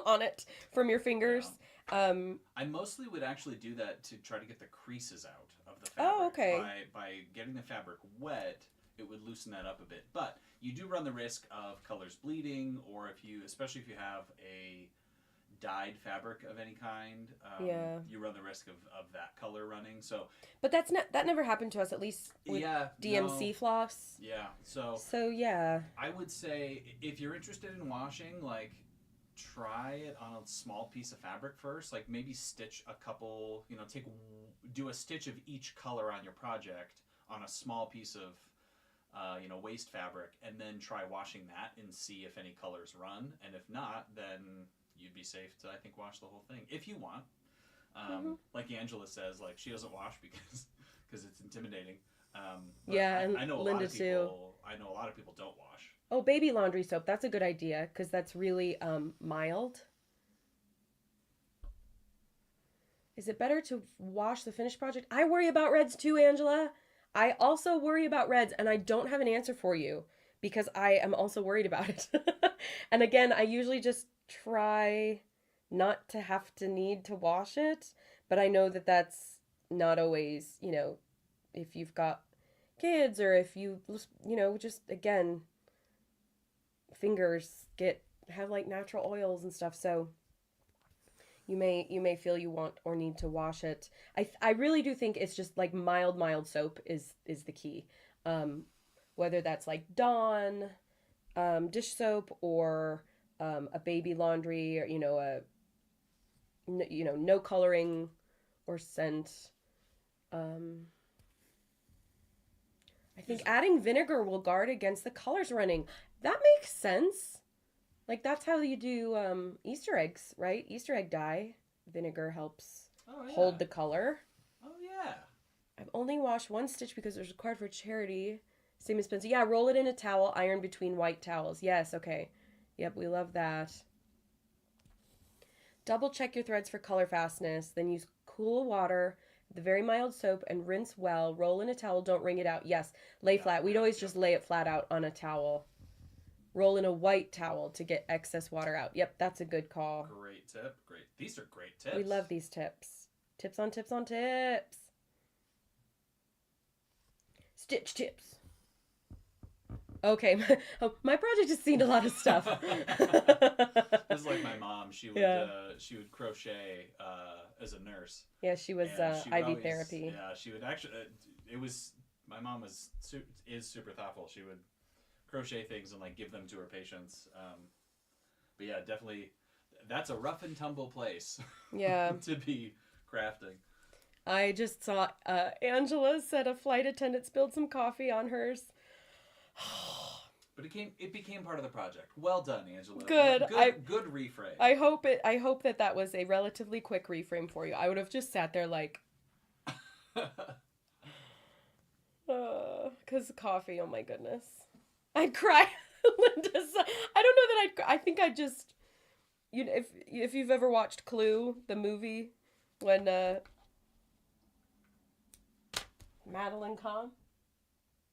on it from your fingers. Yeah. I mostly would actually do that to try to get the creases out of the fabric. Oh, okay. By getting the fabric wet, it would loosen that up a bit. But you do run the risk of colors bleeding, or especially if you have a dyed fabric of any kind, you run the risk of that color running. So, but that never happened to us, at least with DMC floss. Yeah. So yeah. I would say if you're interested in washing, like, try it on a small piece of fabric first. Like maybe stitch a couple. Do a stitch of each color on your project on a small piece of waste fabric, and then try washing that and see if any colors run. And if not, then you'd be safe to, I think, wash the whole thing if you want. Like Angela says, like she doesn't wash because it's intimidating. And I know Linda too. I know a lot of people don't wash. Oh, baby laundry soap. That's a good idea because that's really mild. Is it better to wash the finished project? I worry about reds too, Angela. I also worry about reds, and I don't have an answer for you because I am also worried about it. And again, I usually just try not to have to need to wash it, but I know that that's not always, if you've got kids or if you, just again, fingers have like natural oils and stuff, so you may feel you want or need to wash it. I really do think it's just like mild soap is the key. Whether that's like Dawn dish soap or a baby laundry, or no coloring or scent. I think adding vinegar will guard against the colors running. That makes sense. Like that's how you do Easter eggs, right? Easter egg dye. Vinegar helps hold the color. Oh yeah. I've only washed one stitch because it was required for charity. Same as Spencer. Yeah, roll it in a towel, iron between white towels. Yes, okay. Yep, we love that. Double check your threads for color fastness, then use cool water The very mild soap and rinse well. Roll in a towel. Don't wring it out. Yes, lay flat. We'd always just lay it flat out on a towel. Roll in a white towel to get excess water out. Yep, that's a good call. Great tip. Great. These are great tips. We love these tips. Tips on tips on tips. Stitch tips. Okay, my project has seen a lot of stuff. This is like my mom. She would crochet as a nurse. Yeah, she was IV therapy. Yeah, she would actually. It was my mom is super thoughtful. She would crochet things and like give them to her patients. But yeah, definitely, that's a rough and tumble place. Yeah, to be crafting. I just saw Angela said a flight attendant spilled some coffee on hers. But it became part of the project. Well done, Angela. Good. Good reframe. I hope that was a relatively quick reframe for you. I would have just sat there like, because coffee. Oh my goodness, I'd cry. Linda, I don't know that I think I'd just, if you've ever watched Clue, the movie, when Madeline Kahn.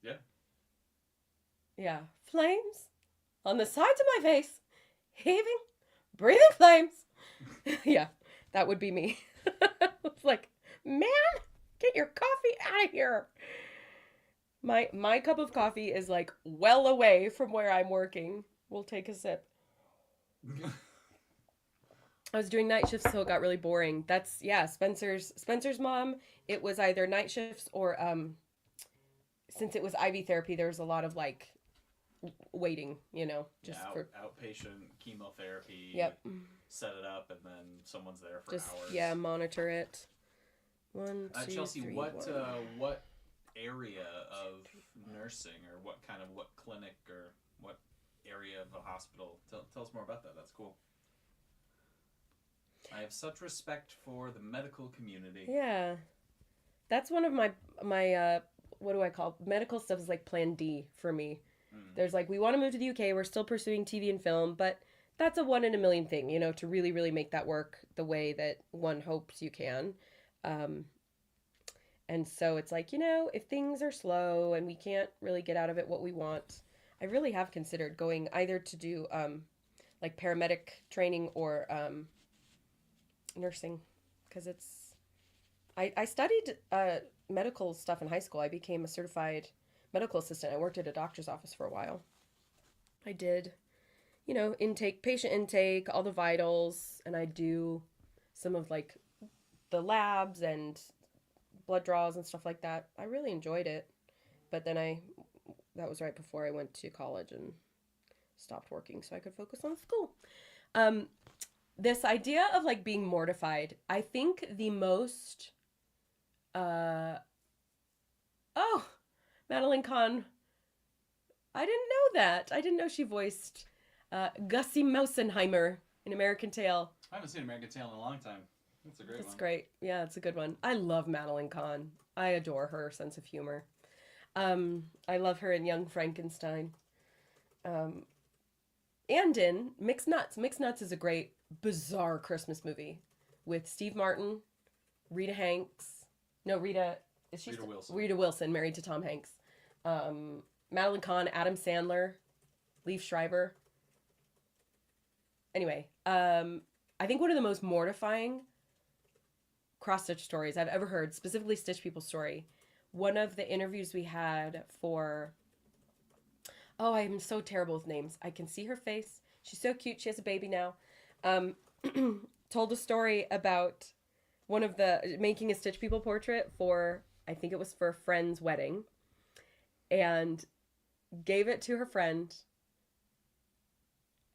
Yeah. Yeah. Flames on the sides of my face, heaving, breathing flames. Yeah, that would be me. It's like, man, get your coffee out of here. My cup of coffee is like well away from where I'm working. We'll take a sip. I was doing night shifts, so it got really boring. That's, yeah, Spencer's mom. It was either night shifts or, since it was IV therapy, there was a lot of like waiting, just for outpatient chemotherapy. Yep. Set it up, and then someone's there for just hours. Yeah, monitor it. 1, 2, Chelsea, 3, what 1. what area of nursing, or what clinic, or what area of a hospital? Tell us more about that. That's cool. I have such respect for the medical community. Yeah, that's one of my what do I call medical stuff is like Plan D for me. There's like, we want to move to the UK. We're still pursuing TV and film, but that's a 1 in a million thing, to really, really make that work the way that one hopes you can. And so it's like, if things are slow and we can't really get out of it what we want, I really have considered going either to do like paramedic training or nursing, because I studied medical stuff in high school. I became a certified medical assistant. I worked at a doctor's office for a while. I did, patient intake, all the vitals, and I do some of like the labs and blood draws and stuff like that. I really enjoyed it. But then that was right before I went to college and stopped working so I could focus on school. This idea of like being mortified, I think the most, Madeline Kahn, I didn't know that. I didn't know she voiced Gussie Mousenheimer in American Tail. I haven't seen American Tail in a long time. That's a great one. That's great. Yeah, it's a good one. I love Madeline Kahn. I adore her sense of humor. I love her in Young Frankenstein. And in Mixed Nuts. Mixed Nuts is a great, bizarre Christmas movie with Steve Martin, Rita Hanks. No, Rita. Is she Rita Wilson. Rita Wilson, married to Tom Hanks. Madeline Kahn, Adam Sandler, Liev Schreiber. Anyway, I think one of the most mortifying cross-stitch stories I've ever heard, specifically Stitch People's story, one of the interviews we had for... Oh, I'm so terrible with names. I can see her face. She's so cute. She has a baby now. Told a story about making a Stitch People portrait for, I think it was for a friend's wedding, and gave it to her friend,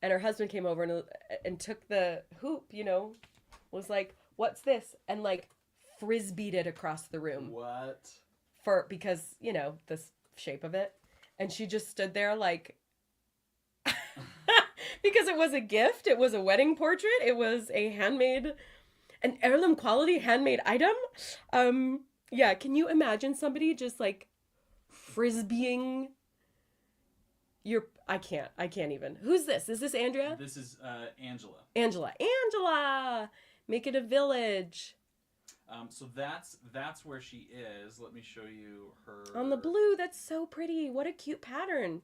and her husband came over and took the hoop, was like, what's this? And like frisbeed it across the room. What? Because, the shape of it. And she just stood there like, because it was a gift. It was a wedding portrait. It was an heirloom quality handmade item. Yeah. Can you imagine somebody just like frisbeeing I can't even. Who's this? Is this Andrea? This is Angela. Angela. Make it a village. So that's where she is. Let me show you her. On the blue, that's so pretty. What a cute pattern.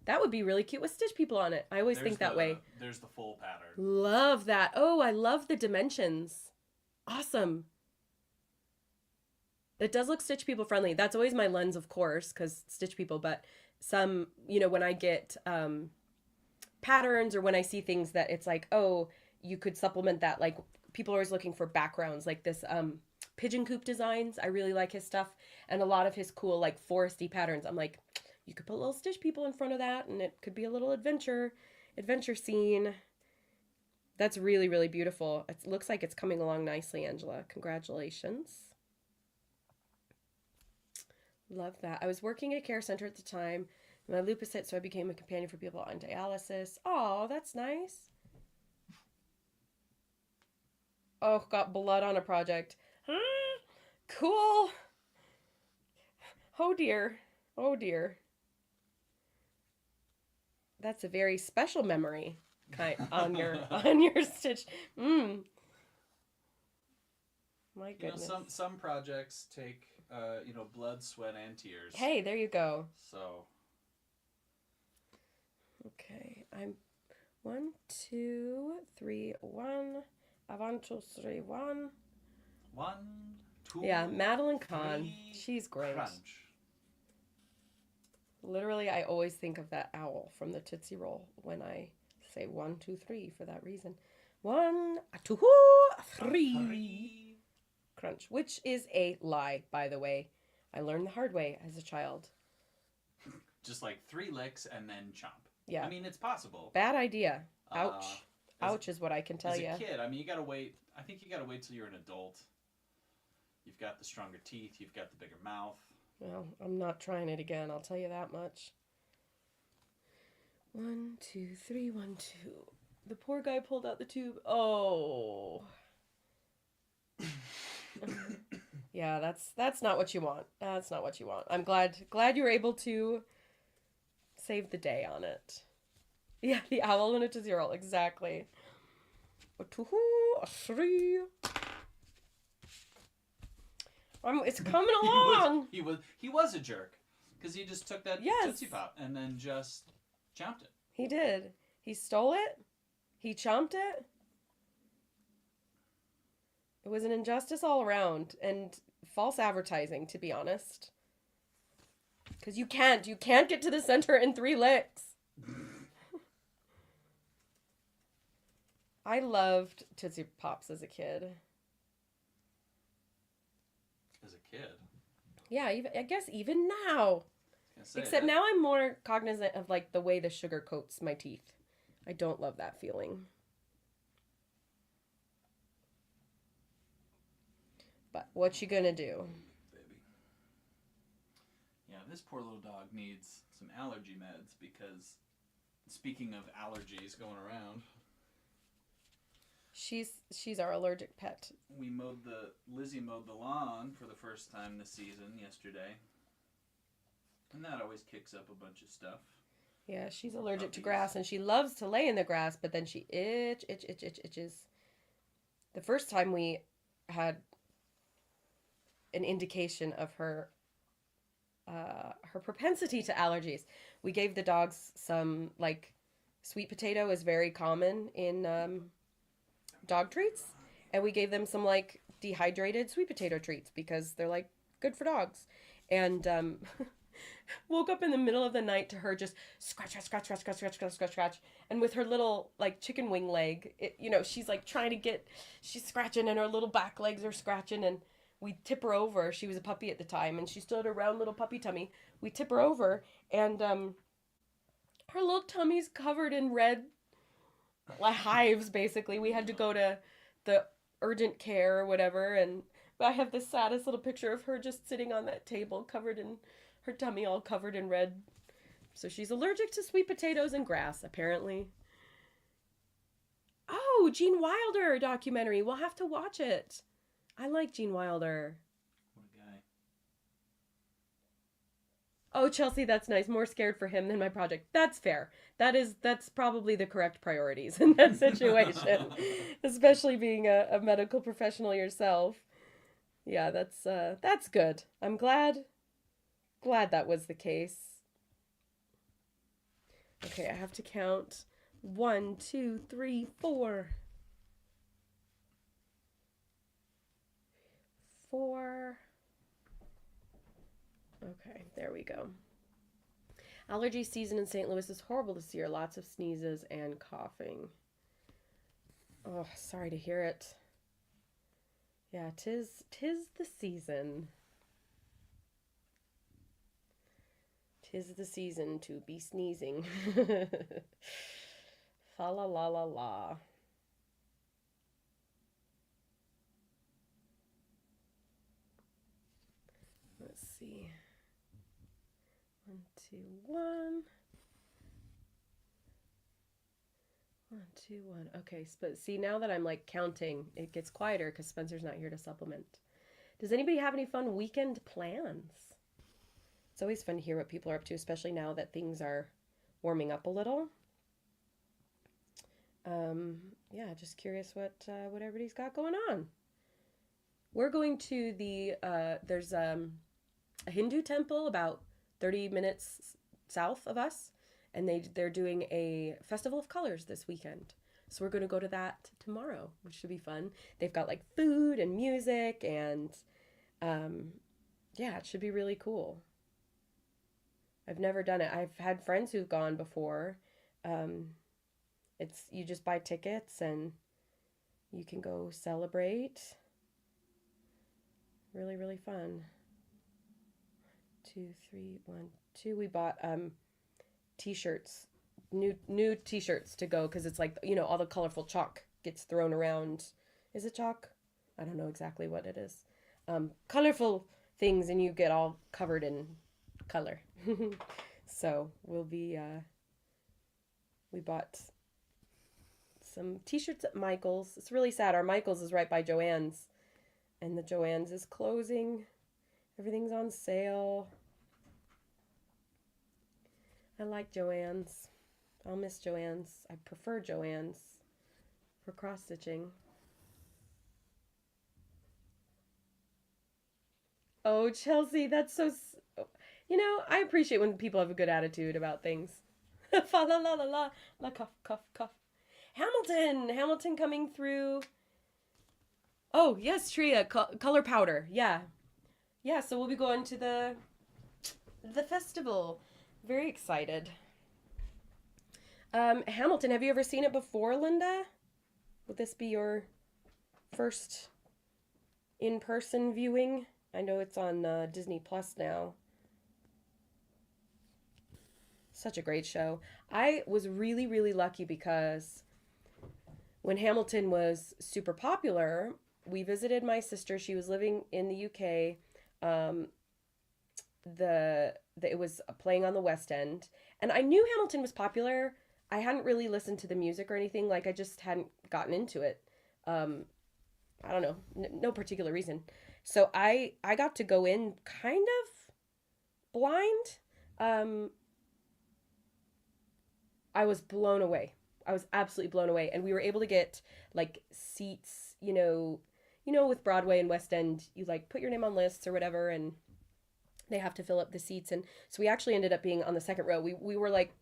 That would be really cute with stitch people on it. I always think that way. There's the full pattern. Love that. Oh, I love the dimensions. Awesome. It does look stitch people friendly. That's always my lens, of course, because stitch people, but some, when I get patterns or when I see things that it's like, oh, you could supplement that. Like people are always looking for backgrounds like this pigeon coop designs. I really like his stuff and a lot of his cool like foresty patterns. I'm like, you could put little stitch people in front of that and it could be a little adventure scene. That's really, really beautiful. It looks like it's coming along nicely, Angela. Congratulations. Love that. I was working at a care center at the time. My lupus hit, so I became a companion for people on dialysis. Oh, that's nice. Oh, got blood on a project. Cool. Oh dear. Oh dear. That's a very special memory on your stitch. My goodness. Some projects take blood, sweat, and tears. Hey, there you go. So. Okay, I'm 1, 2, 3, 1. I want to 3, 1. 1, 2. Yeah, Madeline Kahn. She's great. Crunch. Literally, I always think of that owl from the Tootsie Roll when I say 1, 2, 3 for that reason. 1, 2, 3. Crunch, which is a lie, by the way. I learned the hard way as a child. Just like 3 licks and then chomp. Yeah. I mean, it's possible. Bad idea. Ouch. Ouch is what I can tell you. As a kid, I mean, you gotta wait. I think you gotta wait till you're an adult. You've got the stronger teeth. You've got the bigger mouth. Well, I'm not trying it again. I'll tell you that much. 1, 2, 3, 1, 2. The poor guy pulled out the tube. Oh. Yeah, that's not what you want. That's not what you want. I'm glad you were able to save the day on it. Yeah, the owl went to 0. Exactly. 1, 2, 3. It's coming along. He was a jerk because he just took that Tootsie Pop and then just chomped it. He did. He stole it. He chomped it. It was an injustice all around and false advertising, to be honest. Because you can't get to the center in 3 licks. I loved Tootsie Pops as a kid. As a kid? Yeah, I guess even now. Except now I'm more cognizant of like the way the sugar coats my teeth. I don't love that feeling. But what you gonna do? Baby. Yeah, this poor little dog needs some allergy meds because, speaking of allergies going around, she's our allergic pet. Lizzie mowed the lawn for the first time this season yesterday, and that always kicks up a bunch of stuff. Yeah, she's allergic to grass, and she loves to lay in the grass, but then she itches. The first time we had an indication of her propensity to allergies, we gave the dogs some, like, sweet potato is very common in dog treats, and we gave them some, like, dehydrated sweet potato treats because they're, like, good for dogs. And woke up in the middle of the night to her just scratch, and with her little, like, chicken wing leg, she's, like, she's scratching, and her little back legs are scratching, and we tip her over. She was a puppy at the time, and she still had a round little puppy tummy. We tip her over, and her little tummy's covered in red hives, basically. We had to go to the urgent care or whatever, and I have the saddest little picture of her just sitting on that table, covered in her tummy, all covered in red. So she's allergic to sweet potatoes and grass, apparently. Oh, Gene Wilder documentary. We'll have to watch it. I like Gene Wilder. What a guy. Oh, Chelsea, that's nice. More scared for him than my project. That's fair. That's probably the correct priorities in that situation, especially being a medical professional yourself. Yeah, that's good. I'm glad that was the case. Okay, I have to count 1, 2, 3, 4. 4. Okay, there we go. Allergy season in St. Louis is horrible this year. Lots of sneezes and coughing. Oh, sorry to hear it. Yeah, tis the season. Tis the season to be sneezing. Fa la la la la. Let's see. 1, 2, 1. 1, 2, 1. Okay, but see, now that I'm like counting, it gets quieter because Spencer's not here to supplement. Does anybody have any fun weekend plans? It's always fun to hear what people are up to, especially now that things are warming up a little. Um, yeah, just curious what everybody's got going on. We're going to there's a Hindu temple about 30 minutes south of us, and they're doing a festival of colors this weekend. So we're going to go to that tomorrow, which should be fun. They've got like food and music, and yeah, it should be really cool. I've never done it. I've had friends who've gone before. Um, it's you just buy tickets and you can go celebrate. Really, really fun. 2, 3, 1, 2. We bought t-shirts, new t-shirts to go because it's like all the colorful chalk gets thrown around. Is it chalk? I don't know exactly what it is. Colorful things, and you get all covered in color. So we bought some t-shirts at Michael's. It's really sad. Our Michael's is right by Joann's, and the Joann's is closing. Everything's on sale. I like Joann's. I'll miss Joann's. I prefer Joann's for cross stitching. Oh, Chelsea, that's so. I appreciate when people have a good attitude about things. Fa la la la la la cuff cuff cuff. Hamilton coming through. Oh yes, Tria, color powder. Yeah, yeah. So we'll be going to the festival. Very excited. Hamilton, have you ever seen it before, Linda? Would this be your first in-person viewing? I know it's on Disney Plus now. Such a great show. I was really, really lucky because when Hamilton was super popular, we visited my sister. She was living in the UK. Um, it was playing on the West End, and I knew Hamilton was popular. I hadn't really listened to the music or anything. Like I just hadn't gotten into it. Um, I don't know, no particular reason. So I got to go in kind of blind. Um, I was blown away. I was absolutely blown away, and we were able to get like seats. With Broadway and West End, you like put your name on lists or whatever, and they have to fill up the seats. And so we actually ended up being on the second row. We were like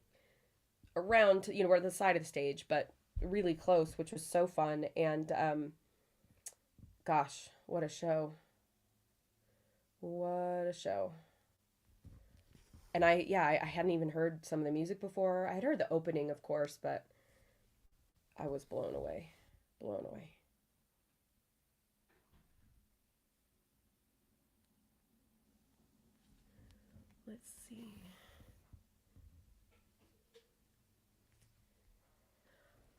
around, we're at the side of the stage, but really close, which was so fun. And gosh, what a show! What a show! And I hadn't even heard some of the music before. I had heard the opening, of course, but I was blown away. Blown away. Let's see.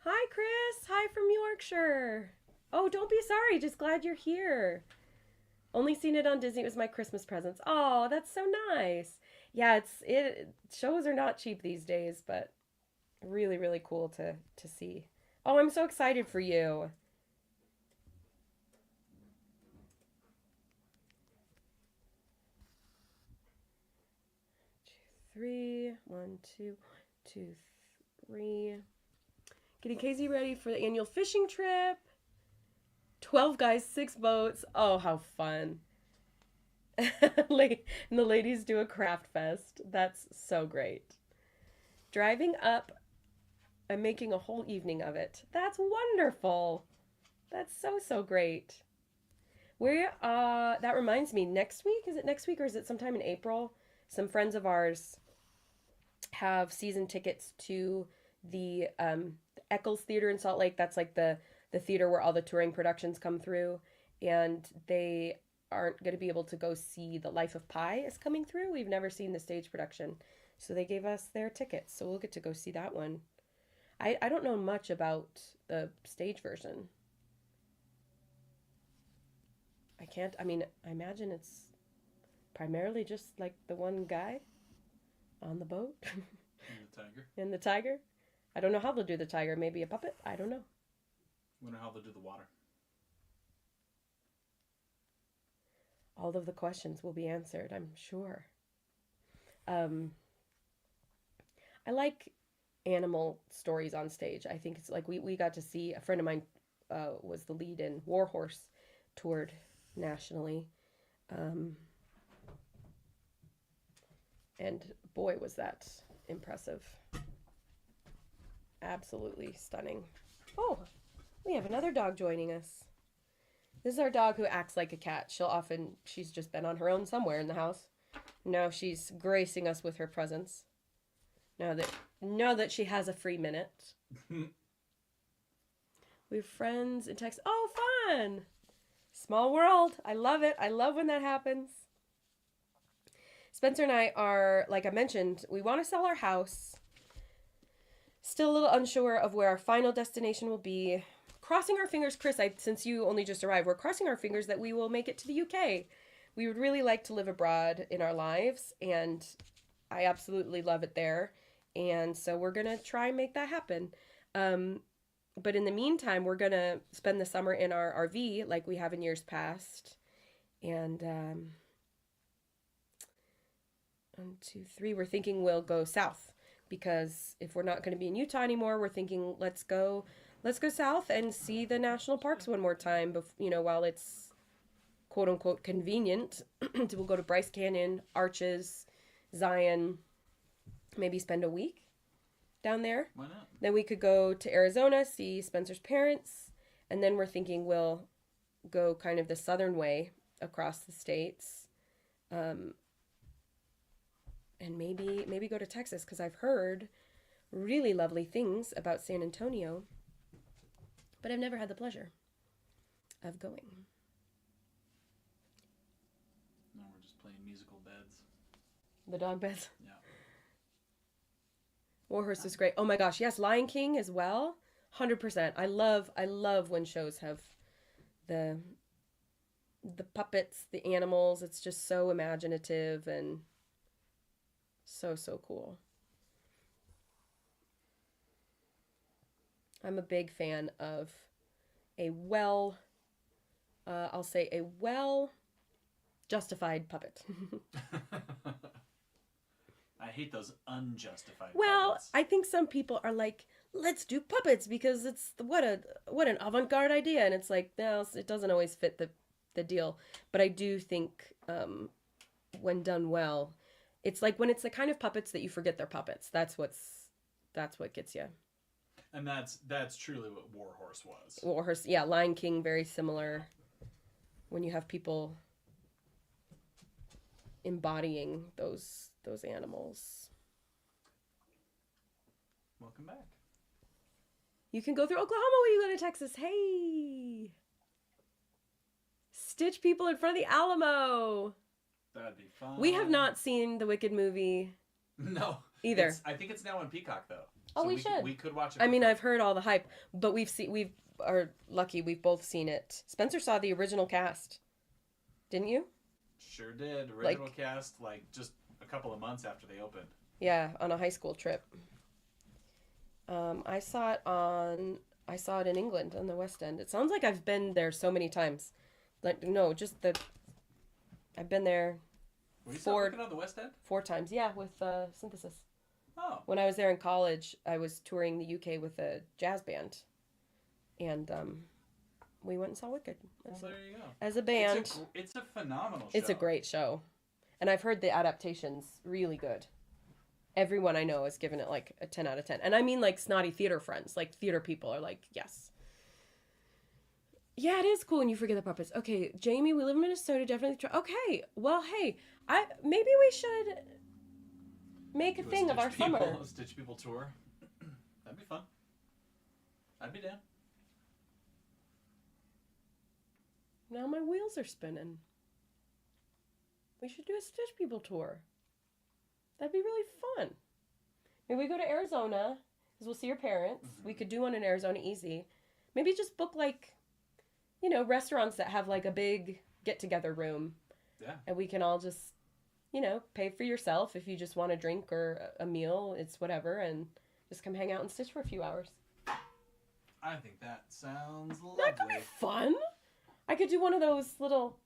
Hi, Chris. Hi from Yorkshire. Oh, don't be sorry. Just glad you're here. Only seen it on Disney. It was my Christmas presents. Oh, that's so nice. Yeah, shows are not cheap these days, but really, really cool to see. Oh, I'm so excited for you. 3, 1, 2, 2, 3. Getting Casey ready for the annual fishing trip. 12 guys, 6 boats. Oh, how fun. And the ladies do a craft fest. That's so great. Driving up and making a whole evening of it. That's wonderful. That's so, so great. That reminds me, next week, is it next week or is it sometime in April? Some friends of ours have season tickets to the Eccles Theater in Salt Lake. That's like the theater where all the touring productions come through, and they aren't going to be able to go see The Life of Pi is coming through. We've never seen the stage production, so they gave us their tickets, so we'll get to go see that one. I don't know much about the stage version. I mean, I imagine it's primarily just like the one guy on the boat. And the tiger. And the tiger. I don't know how they'll do the tiger. Maybe a puppet? I don't know. Wonder how they'll do the water. All of the questions will be answered, I'm sure. I like animal stories on stage. I think it's like we got to see, a friend of mine was the lead in Warhorse, toured nationally. And boy, was that impressive. Absolutely stunning. Oh, we have another dog joining us. This is our dog who acts like a cat. She's just been on her own somewhere in the house. Now she's gracing us with her presence. Now that she has a free minute. We have friends in Texas. Oh, fun! Small world. I love it. I love when that happens. Spencer and I are, like I mentioned, we want to sell our house. Still a little unsure of where our final destination will be. Crossing our fingers, Chris, since you only just arrived, we're crossing our fingers that we will make it to the UK. We would really like to live abroad in our lives, and I absolutely love it there. And so we're going to try and make that happen. But in the meantime, we're going to spend the summer in our RV like we have in years past. And 1, 2, 3, we're thinking we'll go south. Because if we're not going to be in Utah anymore, we're thinking let's go south and see the national parks one more time. While it's quote unquote convenient, we'll go to Bryce Canyon, Arches, Zion, maybe spend a week down there. Why not? Then we could go to Arizona, see Spencer's parents, and then we're thinking we'll go kind of the southern way across the states. And maybe go to Texas, because I've heard really lovely things about San Antonio, but I've never had the pleasure of going. No, we're just playing musical beds. The dog beds. Yeah. Warhorse is great. Oh my gosh, yes, Lion King as well. 100%. I love when shows have the puppets, the animals. It's just so imaginative and so cool. I'm a big fan of I'll say a well justified puppet. I hate those unjustified Well, puppets. I think some people are like, let's do puppets because it's what an avant-garde idea, and it's like, no, it doesn't always fit the deal. But I do think when done well, it's like when it's the kind of puppets that you forget they're puppets. That's what gets you. And that's truly what Warhorse was. Warhorse, yeah, Lion King, very similar. When you have people embodying those animals. Welcome back. You can go through Oklahoma when you go to Texas. Hey! Stitch people in front of the Alamo. That'd be fun. We have not seen the Wicked movie. No. Either. I think it's now on Peacock, though. Oh, So we should. We could watch it. I mean, I've heard all the hype, but we are lucky we've both seen it. Spencer saw the original cast. Didn't you? Sure did. Original cast, just a couple of months after they opened. Yeah, on a high school trip. I saw it in England on the West End. It sounds like I've been there so many times. Like, no, I've been there Were you working on the West End? 4 times. Yeah, with Synthesis. Oh. When I was there in college, I was touring the UK with a jazz band. And We went and saw Wicked. Well, there you go. As a band. It's a phenomenal show. It's a great show. And I've heard the adaptation's really good. Everyone I know has given it like a 10 out of 10. And I mean like snotty theater friends. Like theater people are like, yes. Yeah, it is cool when you forget the puppets. Okay, Jamie, we live in Minnesota. Definitely try. Okay, well, hey, maybe we should make a thing of our summer. A Stitch People tour. That'd be fun. I'd be down. Now my wheels are spinning. We should do a Stitch People tour. That'd be really fun. Maybe we go to Arizona, because we'll see your parents. Mm-hmm. We could do one in Arizona easy. Maybe just book like, you know, restaurants that have like a big get-together room. Yeah. And we can all just, you know, pay for yourself if you just want a drink or a meal. It's whatever. And just come hang out and stitch for a few hours. I think that sounds lovely. That could be fun. I could do one of those little,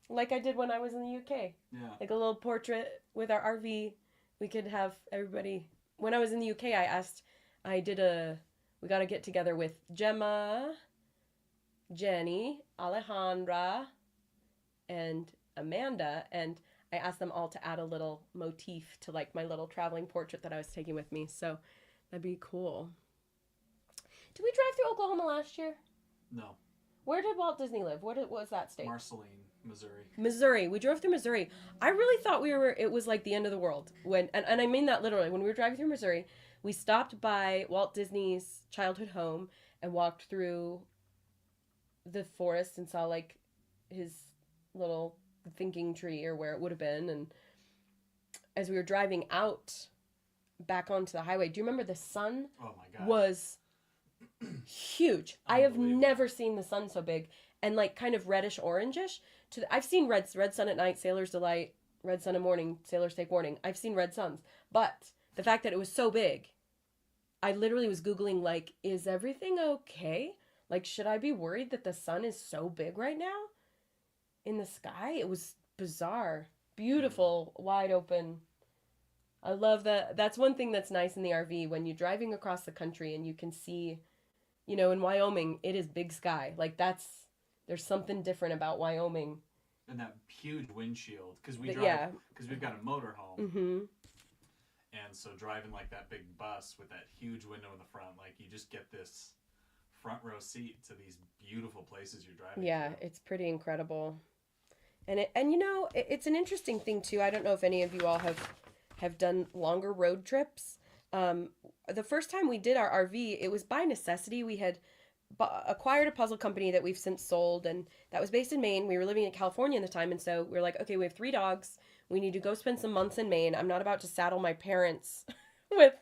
like I did when I was in the UK. Yeah. Like a little portrait with our RV. We could have everybody. When I was in the UK, we got to get together with Gemma, Jenny, Alejandra, and Amanda. And I asked them all to add a little motif to like my little traveling portrait that I was taking with me. So that'd be cool. Did we drive through Oklahoma last year? No. Where did Walt Disney live? What was that state? Marceline, Missouri. Missouri. We drove through Missouri. I really thought it was like the end of the world. And I mean that literally. When we were driving through Missouri, we stopped by Walt Disney's childhood home and walked through the forest and saw like his little thinking tree or where it would have been. And as we were driving out back onto the highway, do you remember the sun? Oh my gosh. Was huge. I have never seen the sun so big and like kind of reddish orangish. I've seen red sun at night, Sailor's Delight, red sun in morning, Sailors Take Warning. I've seen red suns, but the fact that it was so big, I literally was Googling like, is everything okay? Like, should I be worried that the sun is so big right now in the sky? It was bizarre, beautiful, wide open. I love that. That's one thing that's nice in the RV when you're driving across the country and you can see, you know, in Wyoming, it is big sky. Like there's something different about Wyoming. And that huge windshield, because we've got a motorhome. Mm-hmm. And so driving like that big bus with that huge window in the front, like you just get this front row seat to these beautiful places you're driving. Yeah, to. It's pretty incredible. And you know, it's an interesting thing too. I don't know if any of you all have done longer road trips. The first time we did our RV, it was by necessity. We had acquired a puzzle company that we've since sold, and that was based in Maine. We were living in California at the time, and so we were like, okay, we have 3 dogs. We need to go spend some months in Maine. I'm not about to saddle my parents with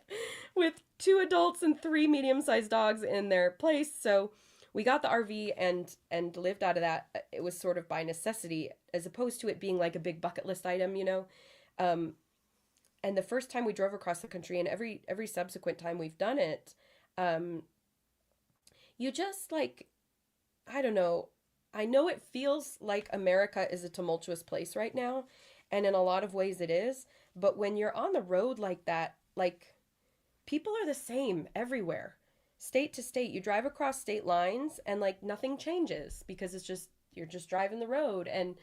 2 adults and 3 medium-sized dogs in their place. So we got the RV and lived out of that. It was sort of by necessity, as opposed to it being like a big bucket list item, you know. And the first time we drove across the country, and every subsequent time we've done it, you just like, I don't know. I know it feels like America is a tumultuous place right now, and in a lot of ways it is. But when you're on the road like that, like people are the same everywhere, state to state. You drive across state lines and like nothing changes because you're just driving the road, and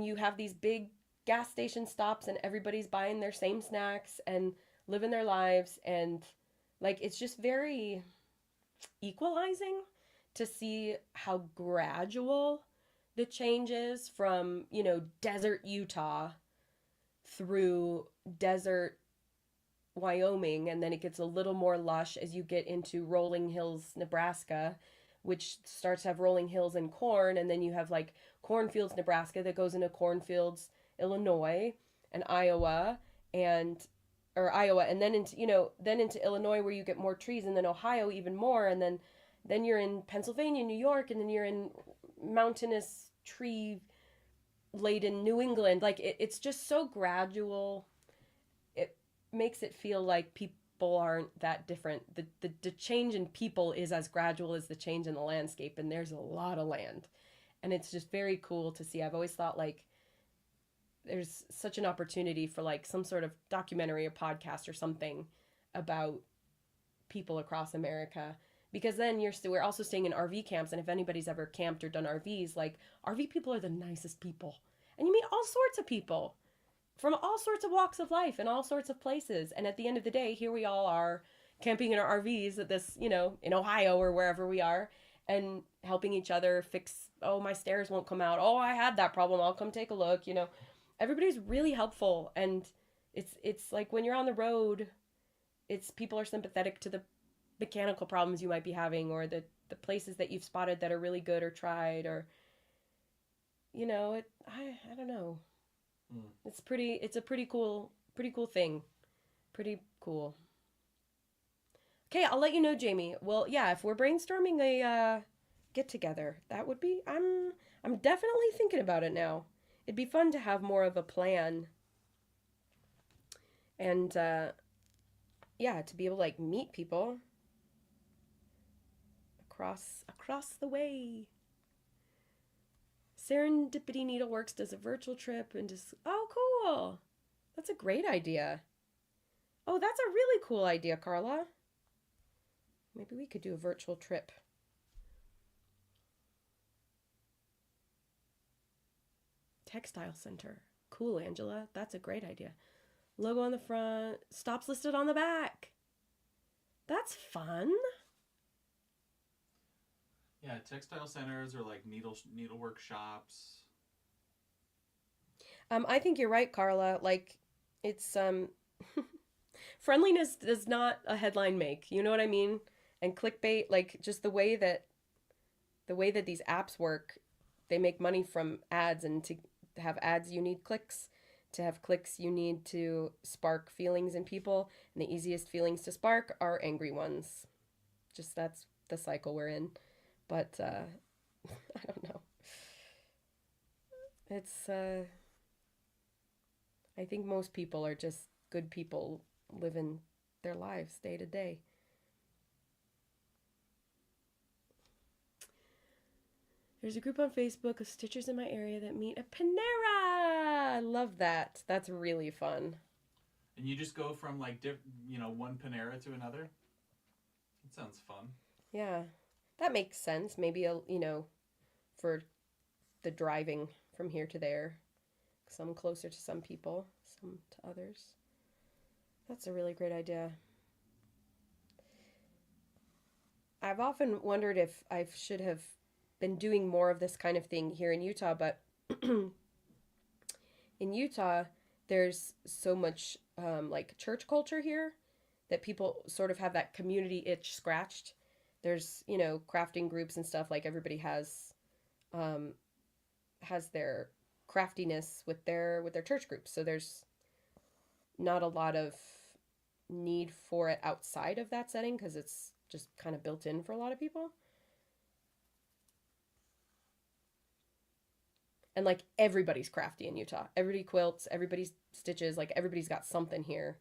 you have these big gas station stops and everybody's buying their same snacks and living their lives, and like it's just very equalizing to see how gradual the change is from, you know, desert Utah through desert Wyoming, and then it gets a little more lush as you get into rolling hills Nebraska, which starts to have rolling hills and corn, and then you have like cornfields Nebraska that goes into cornfields Illinois and Iowa, and then into Illinois where you get more trees, and then Ohio even more, and then you're in Pennsylvania, New York, and then you're in mountainous tree laden New England. Like it's just so gradual. It makes it feel like people aren't that different. The change in people is as gradual as the change in the landscape, and there's a lot of land, and it's just very cool to see. I've always thought like there's such an opportunity for like some sort of documentary or podcast or something about people across America, because then we're also staying in RV camps, and if anybody's ever camped or done RVs, like RV people are the nicest people, and you meet all sorts of people from all sorts of walks of life and all sorts of places. And at the end of the day, here we all are camping in our RVs at this, in Ohio or wherever we are, and helping each other fix, oh, my stairs won't come out. Oh, I had that problem. I'll come take a look. Everybody's really helpful, and it's like when you're on the road, it's people are sympathetic to the mechanical problems you might be having, or the places that you've spotted that are really good or tried, or I don't know. It's a pretty cool thing. Pretty cool. Okay, I'll let you know, Jamie. Well, yeah, if we're brainstorming a get together, that would be I'm definitely thinking about it now. It'd be fun to have more of a plan. And yeah, to be able to like meet people across the way. Serendipity Needleworks does a virtual trip and just, oh, cool. That's a great idea. Oh, that's a really cool idea, Carla. Maybe we could do a virtual trip. Textile Center. Cool, Angela. That's a great idea. Logo on the front. Stops listed on the back. That's fun. Yeah, textile centers or like needlework shops. I think you're right, Carla. Like, it's friendliness does not a headline make. You know what I mean? And clickbait, like just the way that these apps work, they make money from ads, and to have ads you need clicks. To have clicks you need to spark feelings in people, and the easiest feelings to spark are angry ones. Just that's the cycle we're in. But I don't know. It's I think most people are just good people living their lives day to day. There's a group on Facebook of stitchers in my area that meet at Panera. I love that. That's really fun. And you just go from like one Panera to another? That sounds fun. Yeah. That makes sense. Maybe for the driving from here to there. Some closer to some people, some to others. That's a really great idea. I've often wondered if I should have been doing more of this kind of thing here in Utah, but in Utah, there's so much like church culture here that people sort of have that community itch scratched. There's, crafting groups and stuff, like everybody has their craftiness with their church groups. So there's not a lot of need for it outside of that setting because it's just kind of built in for a lot of people. And like everybody's crafty in Utah. Everybody quilts, everybody stitches, like everybody's got something here.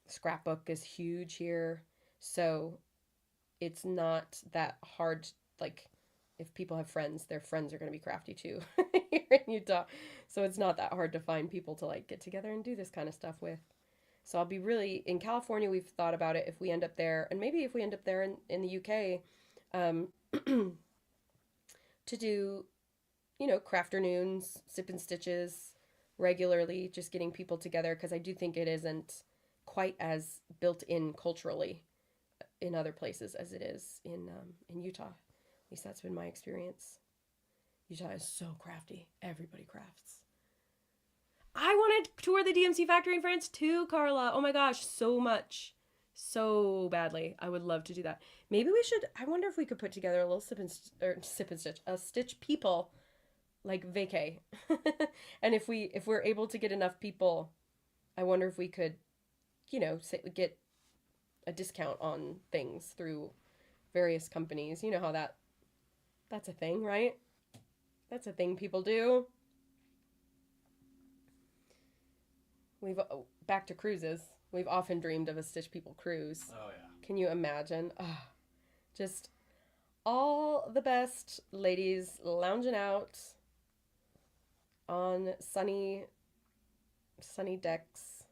Scrapbook is huge here. So it's not that hard, like if people have friends, their friends are going to be crafty too here in Utah. So it's not that hard to find people to like get together and do this kind of stuff with. So I'll be really, in California, we've thought about it if we end up there, and maybe if we end up there in the UK, to do, crafternoons, sip and stitches regularly, just getting people together, because I do think it isn't quite as built in culturally in other places as it is in Utah. At least that's been my experience. Utah is so crafty. Everybody crafts. I want to tour the DMC factory in France too, Carla. Oh my gosh, so much. So badly. I would love to do that. Maybe we should, I wonder if we could put together a little sip and stitch, a stitch people like vacay. And if we're able to get enough people, I wonder if we could, get a discount on things through various companies. You know how that's a thing, right? That's a thing people do. Back to cruises. We've often dreamed of a Stitch People cruise. Oh, yeah. Can you imagine? Oh, just all the best ladies lounging out on sunny decks,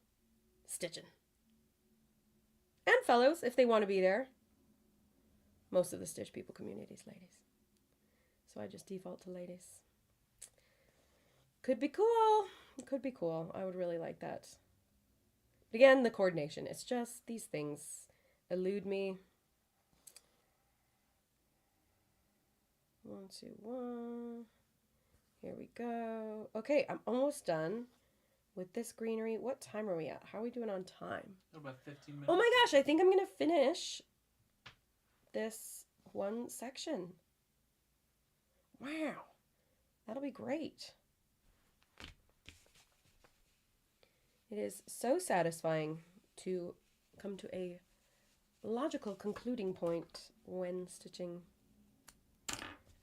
stitching. And fellows, if they want to be there. Most of the Stitch People community is ladies. So I just default to ladies. Could be cool. Could be cool. I would really like that. But again, the coordination. It's just these things elude me. 1, 2, 1. Here we go. Okay, I'm almost done with this greenery. What time are we at? How are we doing on time? About 15 minutes. Oh my gosh, I think I'm going to finish this one section. Wow. That'll be great. It is so satisfying to come to a logical concluding point when stitching.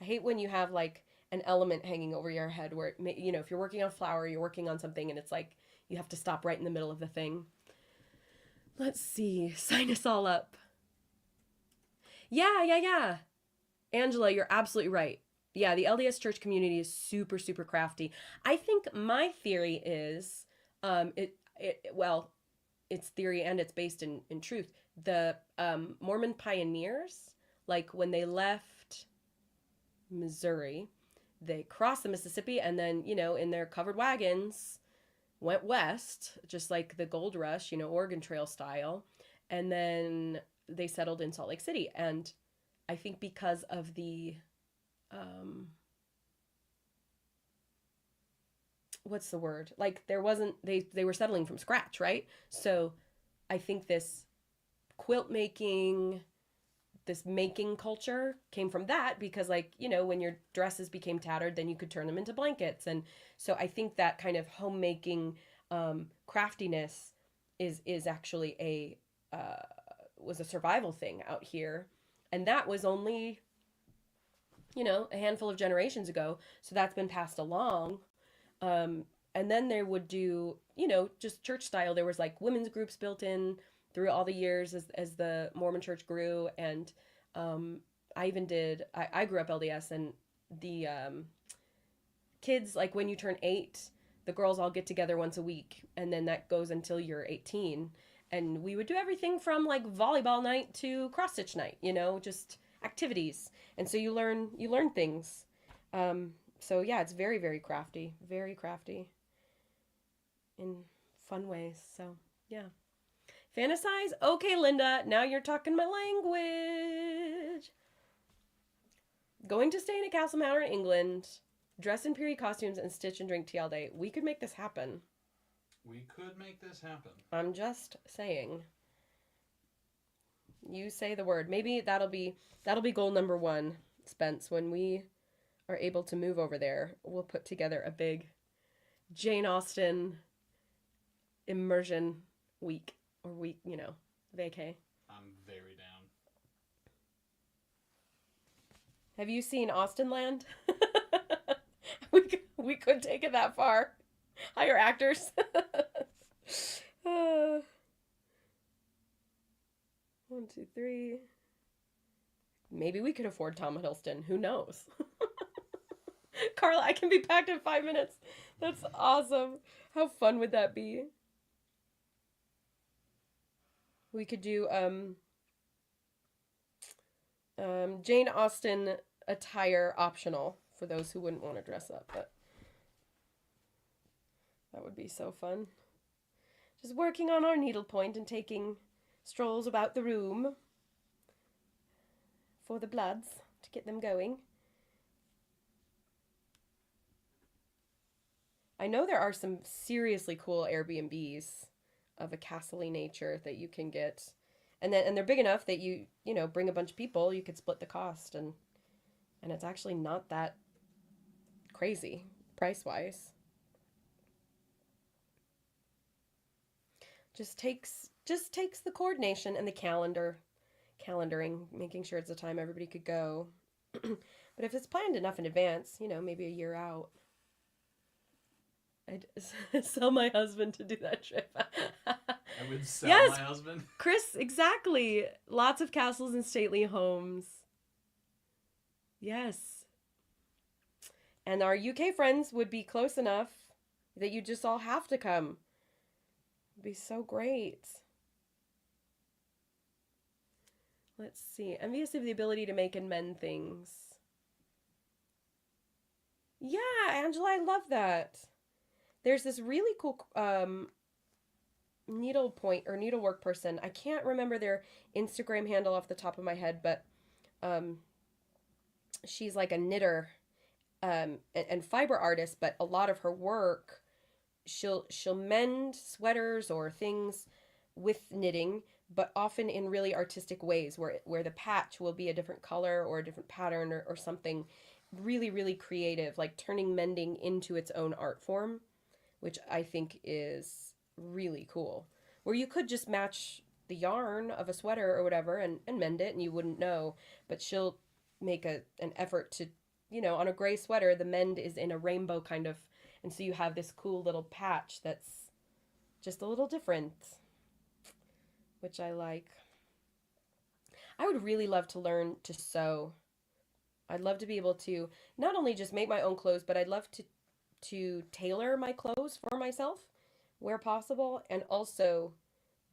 I hate when you have like an element hanging over your head where, you know, if you're working on flower, you're working on something and it's like you have to stop right in the middle of the thing. Let's see. Sign us all up. Yeah. Angela, you're absolutely right. Yeah, the LDS church community is super, super crafty. I think my theory is, it's theory and it's based in truth. The Mormon pioneers, like when they left Missouri, they crossed the Mississippi and then, you know, in their covered wagons went west, just like the gold rush, you know, Oregon Trail style. And then they settled in Salt Lake City. And I think because of the, what's the word? Like there wasn't, they were settling from scratch, right? So I think this quilt making, this making culture came from that because, like, you know, when your dresses became tattered, then you could turn them into blankets. And so I think that kind of homemaking craftiness is actually was a survival thing out here. And that was only, you know, a handful of generations ago. So that's been passed along. And then they would do, you know, just church style. There was like women's groups built in through all the years as the Mormon church grew. And I even did, I grew up LDS, and the kids, like when you turn 8, the girls all get together once a week. And then that goes until you're 18. And we would do everything from like volleyball night to cross stitch night, you know, just activities. And so you learn things. So yeah, it's very, very crafty in fun ways. So yeah. Fantasize? Okay, Linda, now you're talking my language. Going to stay in a castle manor in England, dress in period costumes, and stitch and drink tea all day. We could make this happen. We could make this happen. I'm just saying. You say the word. Maybe that'll be goal number 1, Spence. When we are able to move over there, we'll put together a big Jane Austen immersion week. Or week, you know, vacay. I'm very down. Have you seen Austenland? we could take it that far. Hire actors. 1, 2, 3. Maybe we could afford Tom Hiddleston. Who knows? Carla, I can be packed in 5 minutes. That's awesome. How fun would that be? We could do Jane Austen attire optional for those who wouldn't want to dress up, but that would be so fun. Just working on our needlepoint and taking strolls about the room for the bloods to get them going. I know there are some seriously cool Airbnbs of a castle-y nature that you can get, and they're big enough that you know, bring a bunch of people, you could split the cost, and it's actually not that crazy price-wise. Just takes the coordination and the calendaring, making sure it's the time everybody could go. But if it's planned enough in advance, you know, maybe a year out, I'd sell my husband to do that trip. I would sell yes, my husband. Chris, exactly. Lots of castles and stately homes. Yes. And our UK friends would be close enough that you just all have to come. It'd be so great. Let's see. Envious of the ability to make and mend things. Yeah, Angela, I love that. There's this really cool needlepoint or needlework person. I can't remember their Instagram handle off the top of my head, but um, she's like a knitter and fiber artist. But a lot of her work, she'll mend sweaters or things with knitting, but often in really artistic ways, where the patch will be a different color or a different pattern or something really really creative, like turning mending into its own art form, which I think is really cool. Where you could just match the yarn of a sweater or whatever and mend it and you wouldn't know, but she'll make an effort to, on a gray sweater, the mend is in a rainbow kind of, and so you have this cool little patch that's just a little different, which I like. I would really love to learn to sew. I'd love to be able to not only just make my own clothes, but I'd love to tailor my clothes for myself where possible, and also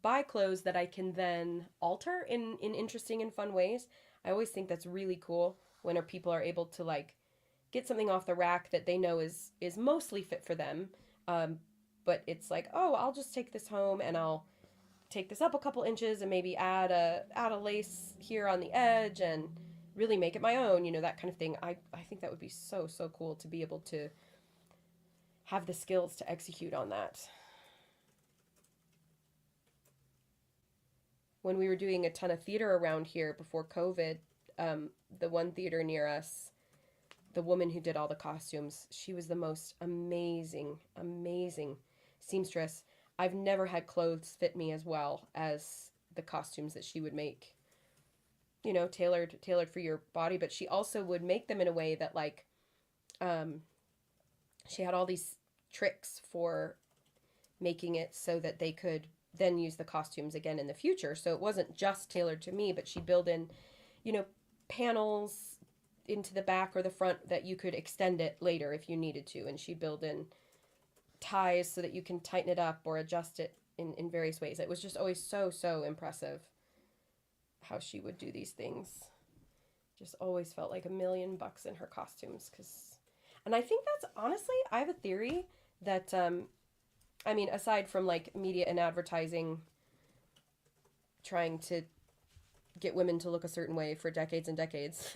buy clothes that I can then alter in interesting and fun ways. I always think that's really cool when people are able to like get something off the rack that they know is mostly fit for them. But it's like, oh, I'll just take this home and I'll take this up a couple inches and maybe add a lace here on the edge and really make it my own, that kind of thing. I think that would be so so cool to be able to have the skills to execute on that. When we were doing a ton of theater around here before COVID, the one theater near us, the woman who did all the costumes, she was the most amazing, amazing seamstress. I've never had clothes fit me as well as the costumes that she would make. Tailored for your body, but she also would make them in a way that like um she had all these tricks for making it so that they could then use the costumes again in the future. So it wasn't just tailored to me, but she'd build in, panels into the back or the front that you could extend it later if you needed to. And she'd build in ties so that you can tighten it up or adjust it in various ways. It was just always so, so impressive how she would do these things. Just always felt like $1,000,000 in her costumes. And I think that's honestly, I have a theory that, aside from like media and advertising trying to get women to look a certain way for decades and decades,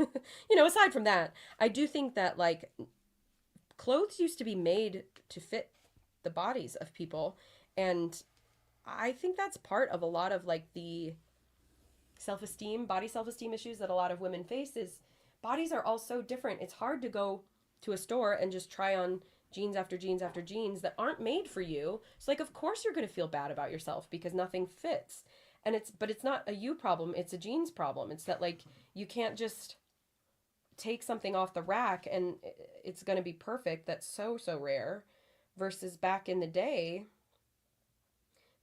aside from that, I do think that like clothes used to be made to fit the bodies of people. And I think that's part of a lot of like the body self-esteem issues that a lot of women face is bodies are all so different. It's hard to go to a store and just try on jeans after jeans after jeans that aren't made for you. So like of course you're going to feel bad about yourself because nothing fits. But it's not a you problem, it's a jeans problem. It's that like you can't just take something off the rack and it's going to be perfect. That's so so rare. Versus back in the day,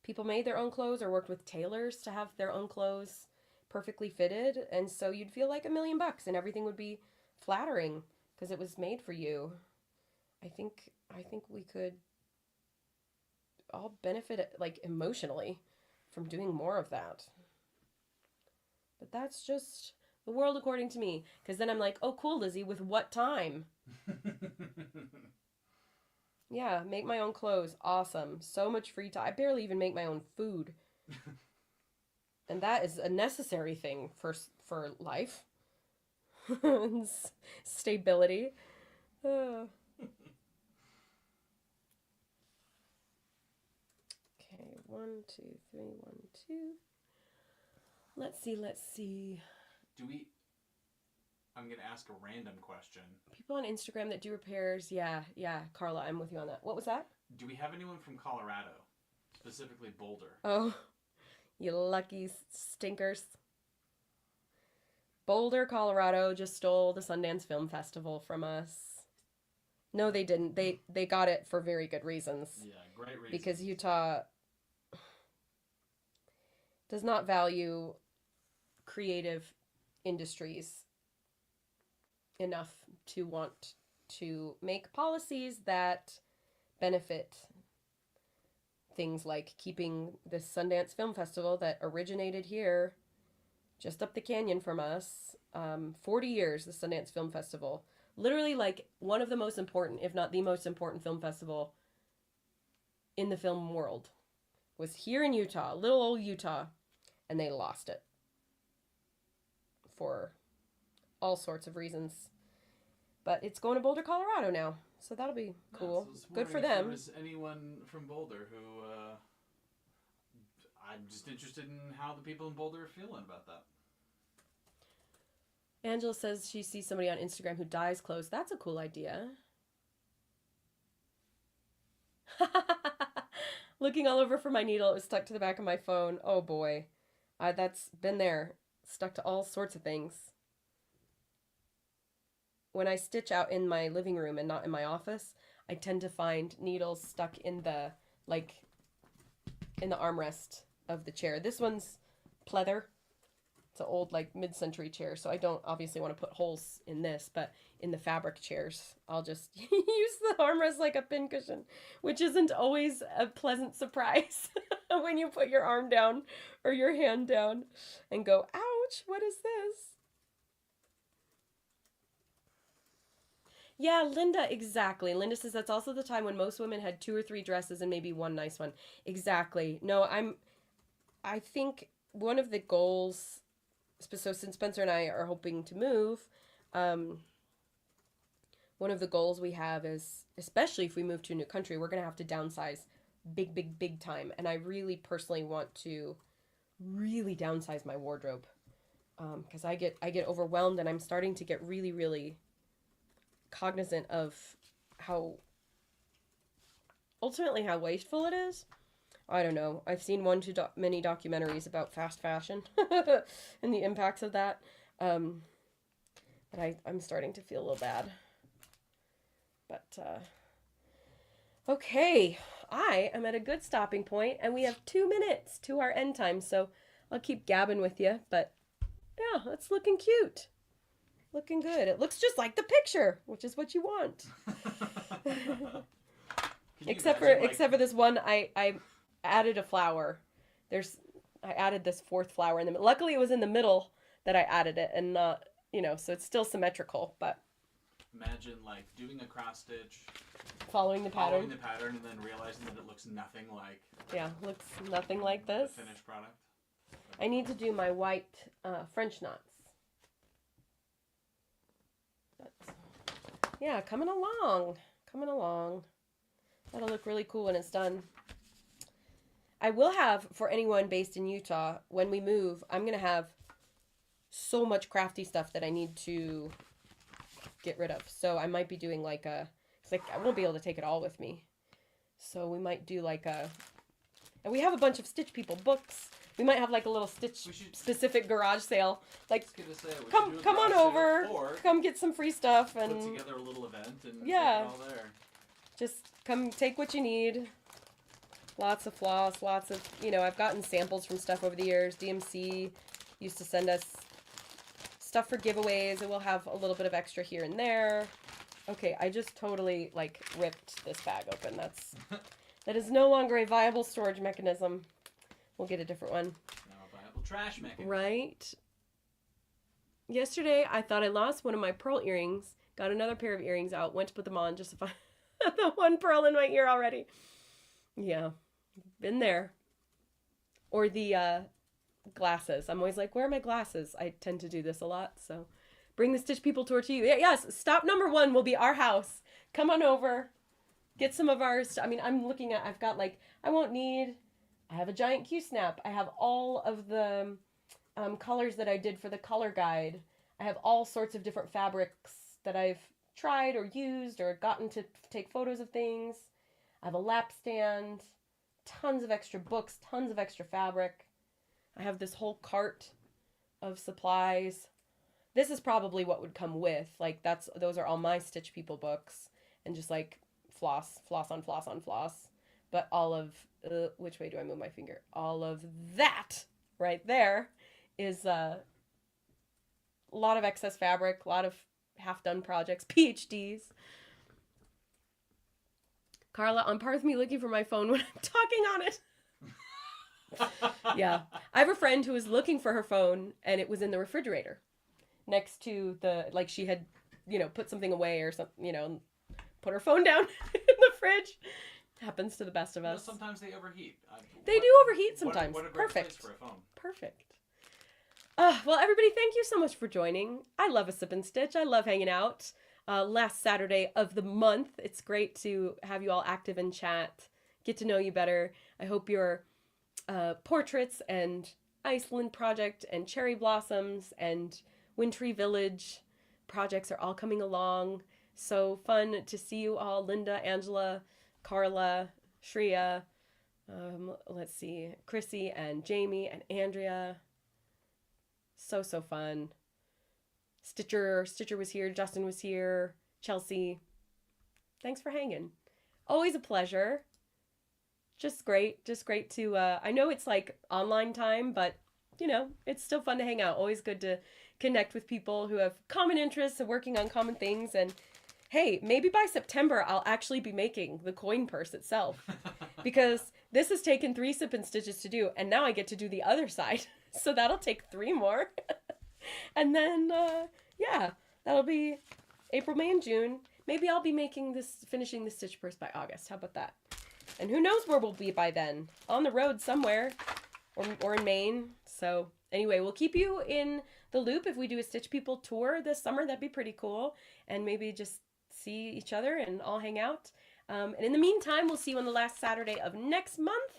people made their own clothes or worked with tailors to have their own clothes perfectly fitted, and so you'd feel like $1,000,000 and everything would be flattering because it was made for you. I think we could all benefit like emotionally from doing more of that. But that's just the world according to me, because then I'm like, oh cool, Lizzie, with what time? Yeah, make my own clothes, awesome, so much free time. I barely even make my own food. And that is a necessary thing for life. Stability. Okay, 1, 2, 3, 1, 2. Let's see. I'm going to ask a random question. People on Instagram that do repairs, yeah, Carla, I'm with you on that. What was that? Do we have anyone from Colorado? Specifically Boulder? Oh, you lucky stinkers. Boulder, Colorado just stole the Sundance Film Festival from us. No, they didn't. They got it for very good reasons. Yeah, great reasons. Because Utah does not value creative industries enough to want to make policies that benefit things like keeping the Sundance Film Festival that originated here just up the canyon from us. 40 years, the Sundance Film Festival. Literally, like, one of the most important, if not the most important film festival in the film world was here in Utah, little old Utah, and they lost it for all sorts of reasons. But it's going to Boulder, Colorado now, so that'll be cool. So good for if them. there's anyone from Boulder who, I'm just interested in how the people in Boulder are feeling about that. Angela says she sees somebody on Instagram who dyes clothes. That's a cool idea. Looking all over for my needle. It was stuck to the back of my phone. Oh boy. That's been there. Stuck to all sorts of things. When I stitch out in my living room and not in my office, I tend to find needles stuck in the, like, in the armrest of the chair. This one's pleather. It's an old, like, mid-century chair, so I don't obviously want to put holes in this, but in the fabric chairs, I'll just use the armrest like a pincushion, which isn't always a pleasant surprise when you put your arm down or your hand down and go, ouch, what is this? Yeah, Linda, exactly. Linda says that's also the time when most women had 2 or 3 dresses and maybe one nice one. Exactly. No, I think one of the goals, so since Spencer and I are hoping to move, one of the goals we have is, especially if we move to a new country, we're going to have to downsize big time. And I really personally want to really downsize my wardrobe because I get overwhelmed, and I'm starting to get really cognizant of how wasteful it is. I don't know. I've seen too many documentaries about fast fashion and the impacts of that. But I'm starting to feel a little bad. But, okay. I am at a good stopping point, and we have 2 minutes to our end time, so I'll keep gabbing with you. But, yeah, it's looking cute. Looking good. It looks just like the picture, which is what you want. Except for this one, I added a flower. I added this 4th flower in the middle. Luckily, it was in the middle that I added it, and not, so it's still symmetrical. But imagine like doing a cross stitch, following the pattern, and then realizing that it looks nothing like. Yeah, looks nothing like this. The finished product. I need to do my white French knots. Yeah, coming along. That'll look really cool when it's done. I will have, for anyone based in Utah, when we move, I'm going to have so much crafty stuff that I need to get rid of. So I might be doing like I won't be able to take it all with me. So we might do like and we have a bunch of Stitch People books. We might have like a little Stitch specific garage sale. Like, come on over, come get some free stuff, and put together a little event and yeah, take it all there. Just come take what you need. Lots of floss, lots of, I've gotten samples from stuff over the years. DMC used to send us stuff for giveaways, and we'll have a little bit of extra here and there. Okay, I just totally ripped this bag open. That is no longer a viable storage mechanism. We'll get a different one. Now a viable trash mechanism. Right. Yesterday, I thought I lost one of my pearl earrings. Got another pair of earrings out. Went to put them on just to find the one pearl in my ear already. Yeah. Been there. Or the glasses. I'm always like, where are my glasses? I tend to do this a lot. So bring the Stitch People tour to you. Yes. Stop number 1 will be our house. Come on over. Get some of ours. I'm looking at, I have a giant Q-snap. I have all of the colors that I did for the color guide. I have all sorts of different fabrics that I've tried or used or gotten to take photos of things. I have a lap stand, tons of extra books, tons of extra fabric. I have this whole cart of supplies. This is probably what would come with. Those are all my Stitch People books, and just floss on floss. But all of, which way do I move my finger? All of that right there is a lot of excess fabric, a lot of half-done projects, PhDs. Carla, on par with me looking for my phone when I'm talking on it. Yeah. I have a friend who was looking for her phone and it was in the refrigerator next to like she had, put something away or something, put her phone down in the fridge. Happens to the best of us. Sometimes they overheat. They do overheat sometimes. What a great Perfect. place for a phone. Perfect. Well, everybody, thank you so much for joining. I love a sip and stitch. I love hanging out. Last Saturday of the month. It's great to have you all active in chat, get to know you better. I hope your portraits and Iceland project and cherry blossoms and Wintry Village projects are all coming along. So fun to see you all. Linda, Angela, Carla, Shreya, let's see, Chrissy and Jamie and Andrea. So fun. Stitcher was here. Justin was here. Chelsea. Thanks for hanging. Always a pleasure. Just great to, I know it's like online time, but it's still fun to hang out. Always good to connect with people who have common interests and working on common things. And hey, maybe by September, I'll actually be making the coin purse itself because this has taken 3 sip and stitches to do. And now I get to do the other side. So that'll take 3 more. And then, that'll be April, May, and June. Maybe I'll be finishing the stitch purse by August. How about that? And who knows where we'll be by then? On the road somewhere or in Maine. So anyway, we'll keep you in the loop if we do a Stitch People tour this summer. That'd be pretty cool. And maybe just see each other and all hang out. And in the meantime, we'll see you on the last Saturday of next month.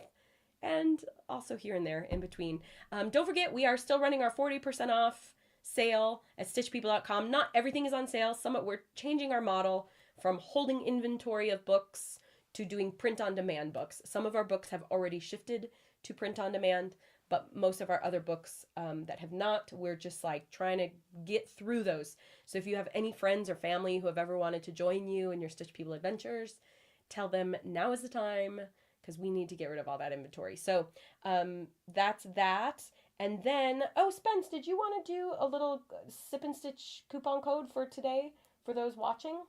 And also here and there in between. Don't forget, we are still running our 40% off sale at stitchpeople.com. Not everything is on sale. We're changing our model from holding inventory of books to doing print-on-demand books. Some of our books have already shifted to print-on-demand, but most of our other books that have not, we're just like trying to get through those. So if you have any friends or family who have ever wanted to join you in your Stitch People adventures, tell them now is the time because we need to get rid of all that inventory. So that's that. And then, Spence, did you want to do a little sip and stitch coupon code for today for those watching?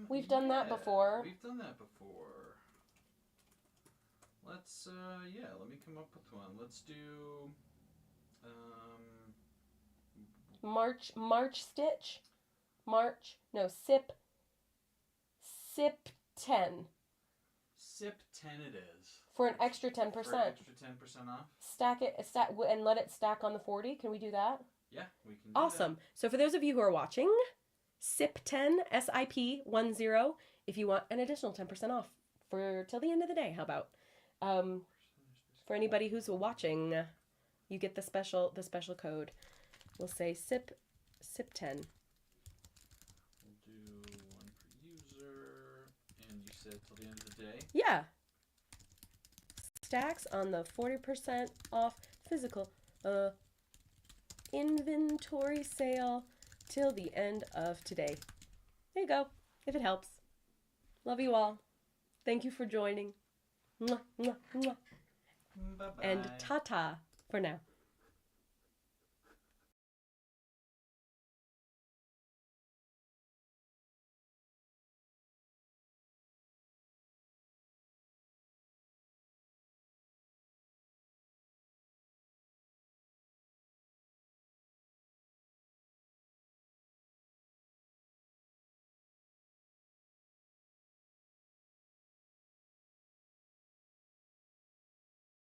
We've done that before. Let's, let me come up with one. Let's do, March stitch? Sip 10. Sip 10 it is. For an extra 10%. For an extra 10% off. Stack and let it stack on the 40. Can we do that? Yeah, we can do awesome. that. So for those of you who are watching, SIP 10, SIP 10, if you want an additional 10% off for till the end of the day. How about? For anybody who's watching, you get the special code. We'll say SIP 10. We'll do one per user, and you said till the end of the day? Yeah. Stacks on the 40% off physical inventory sale till the end of today. There you go, if it helps. Love you all. Thank you for joining. Mwah, mwah, mwah. Bye-bye. And ta-ta for now.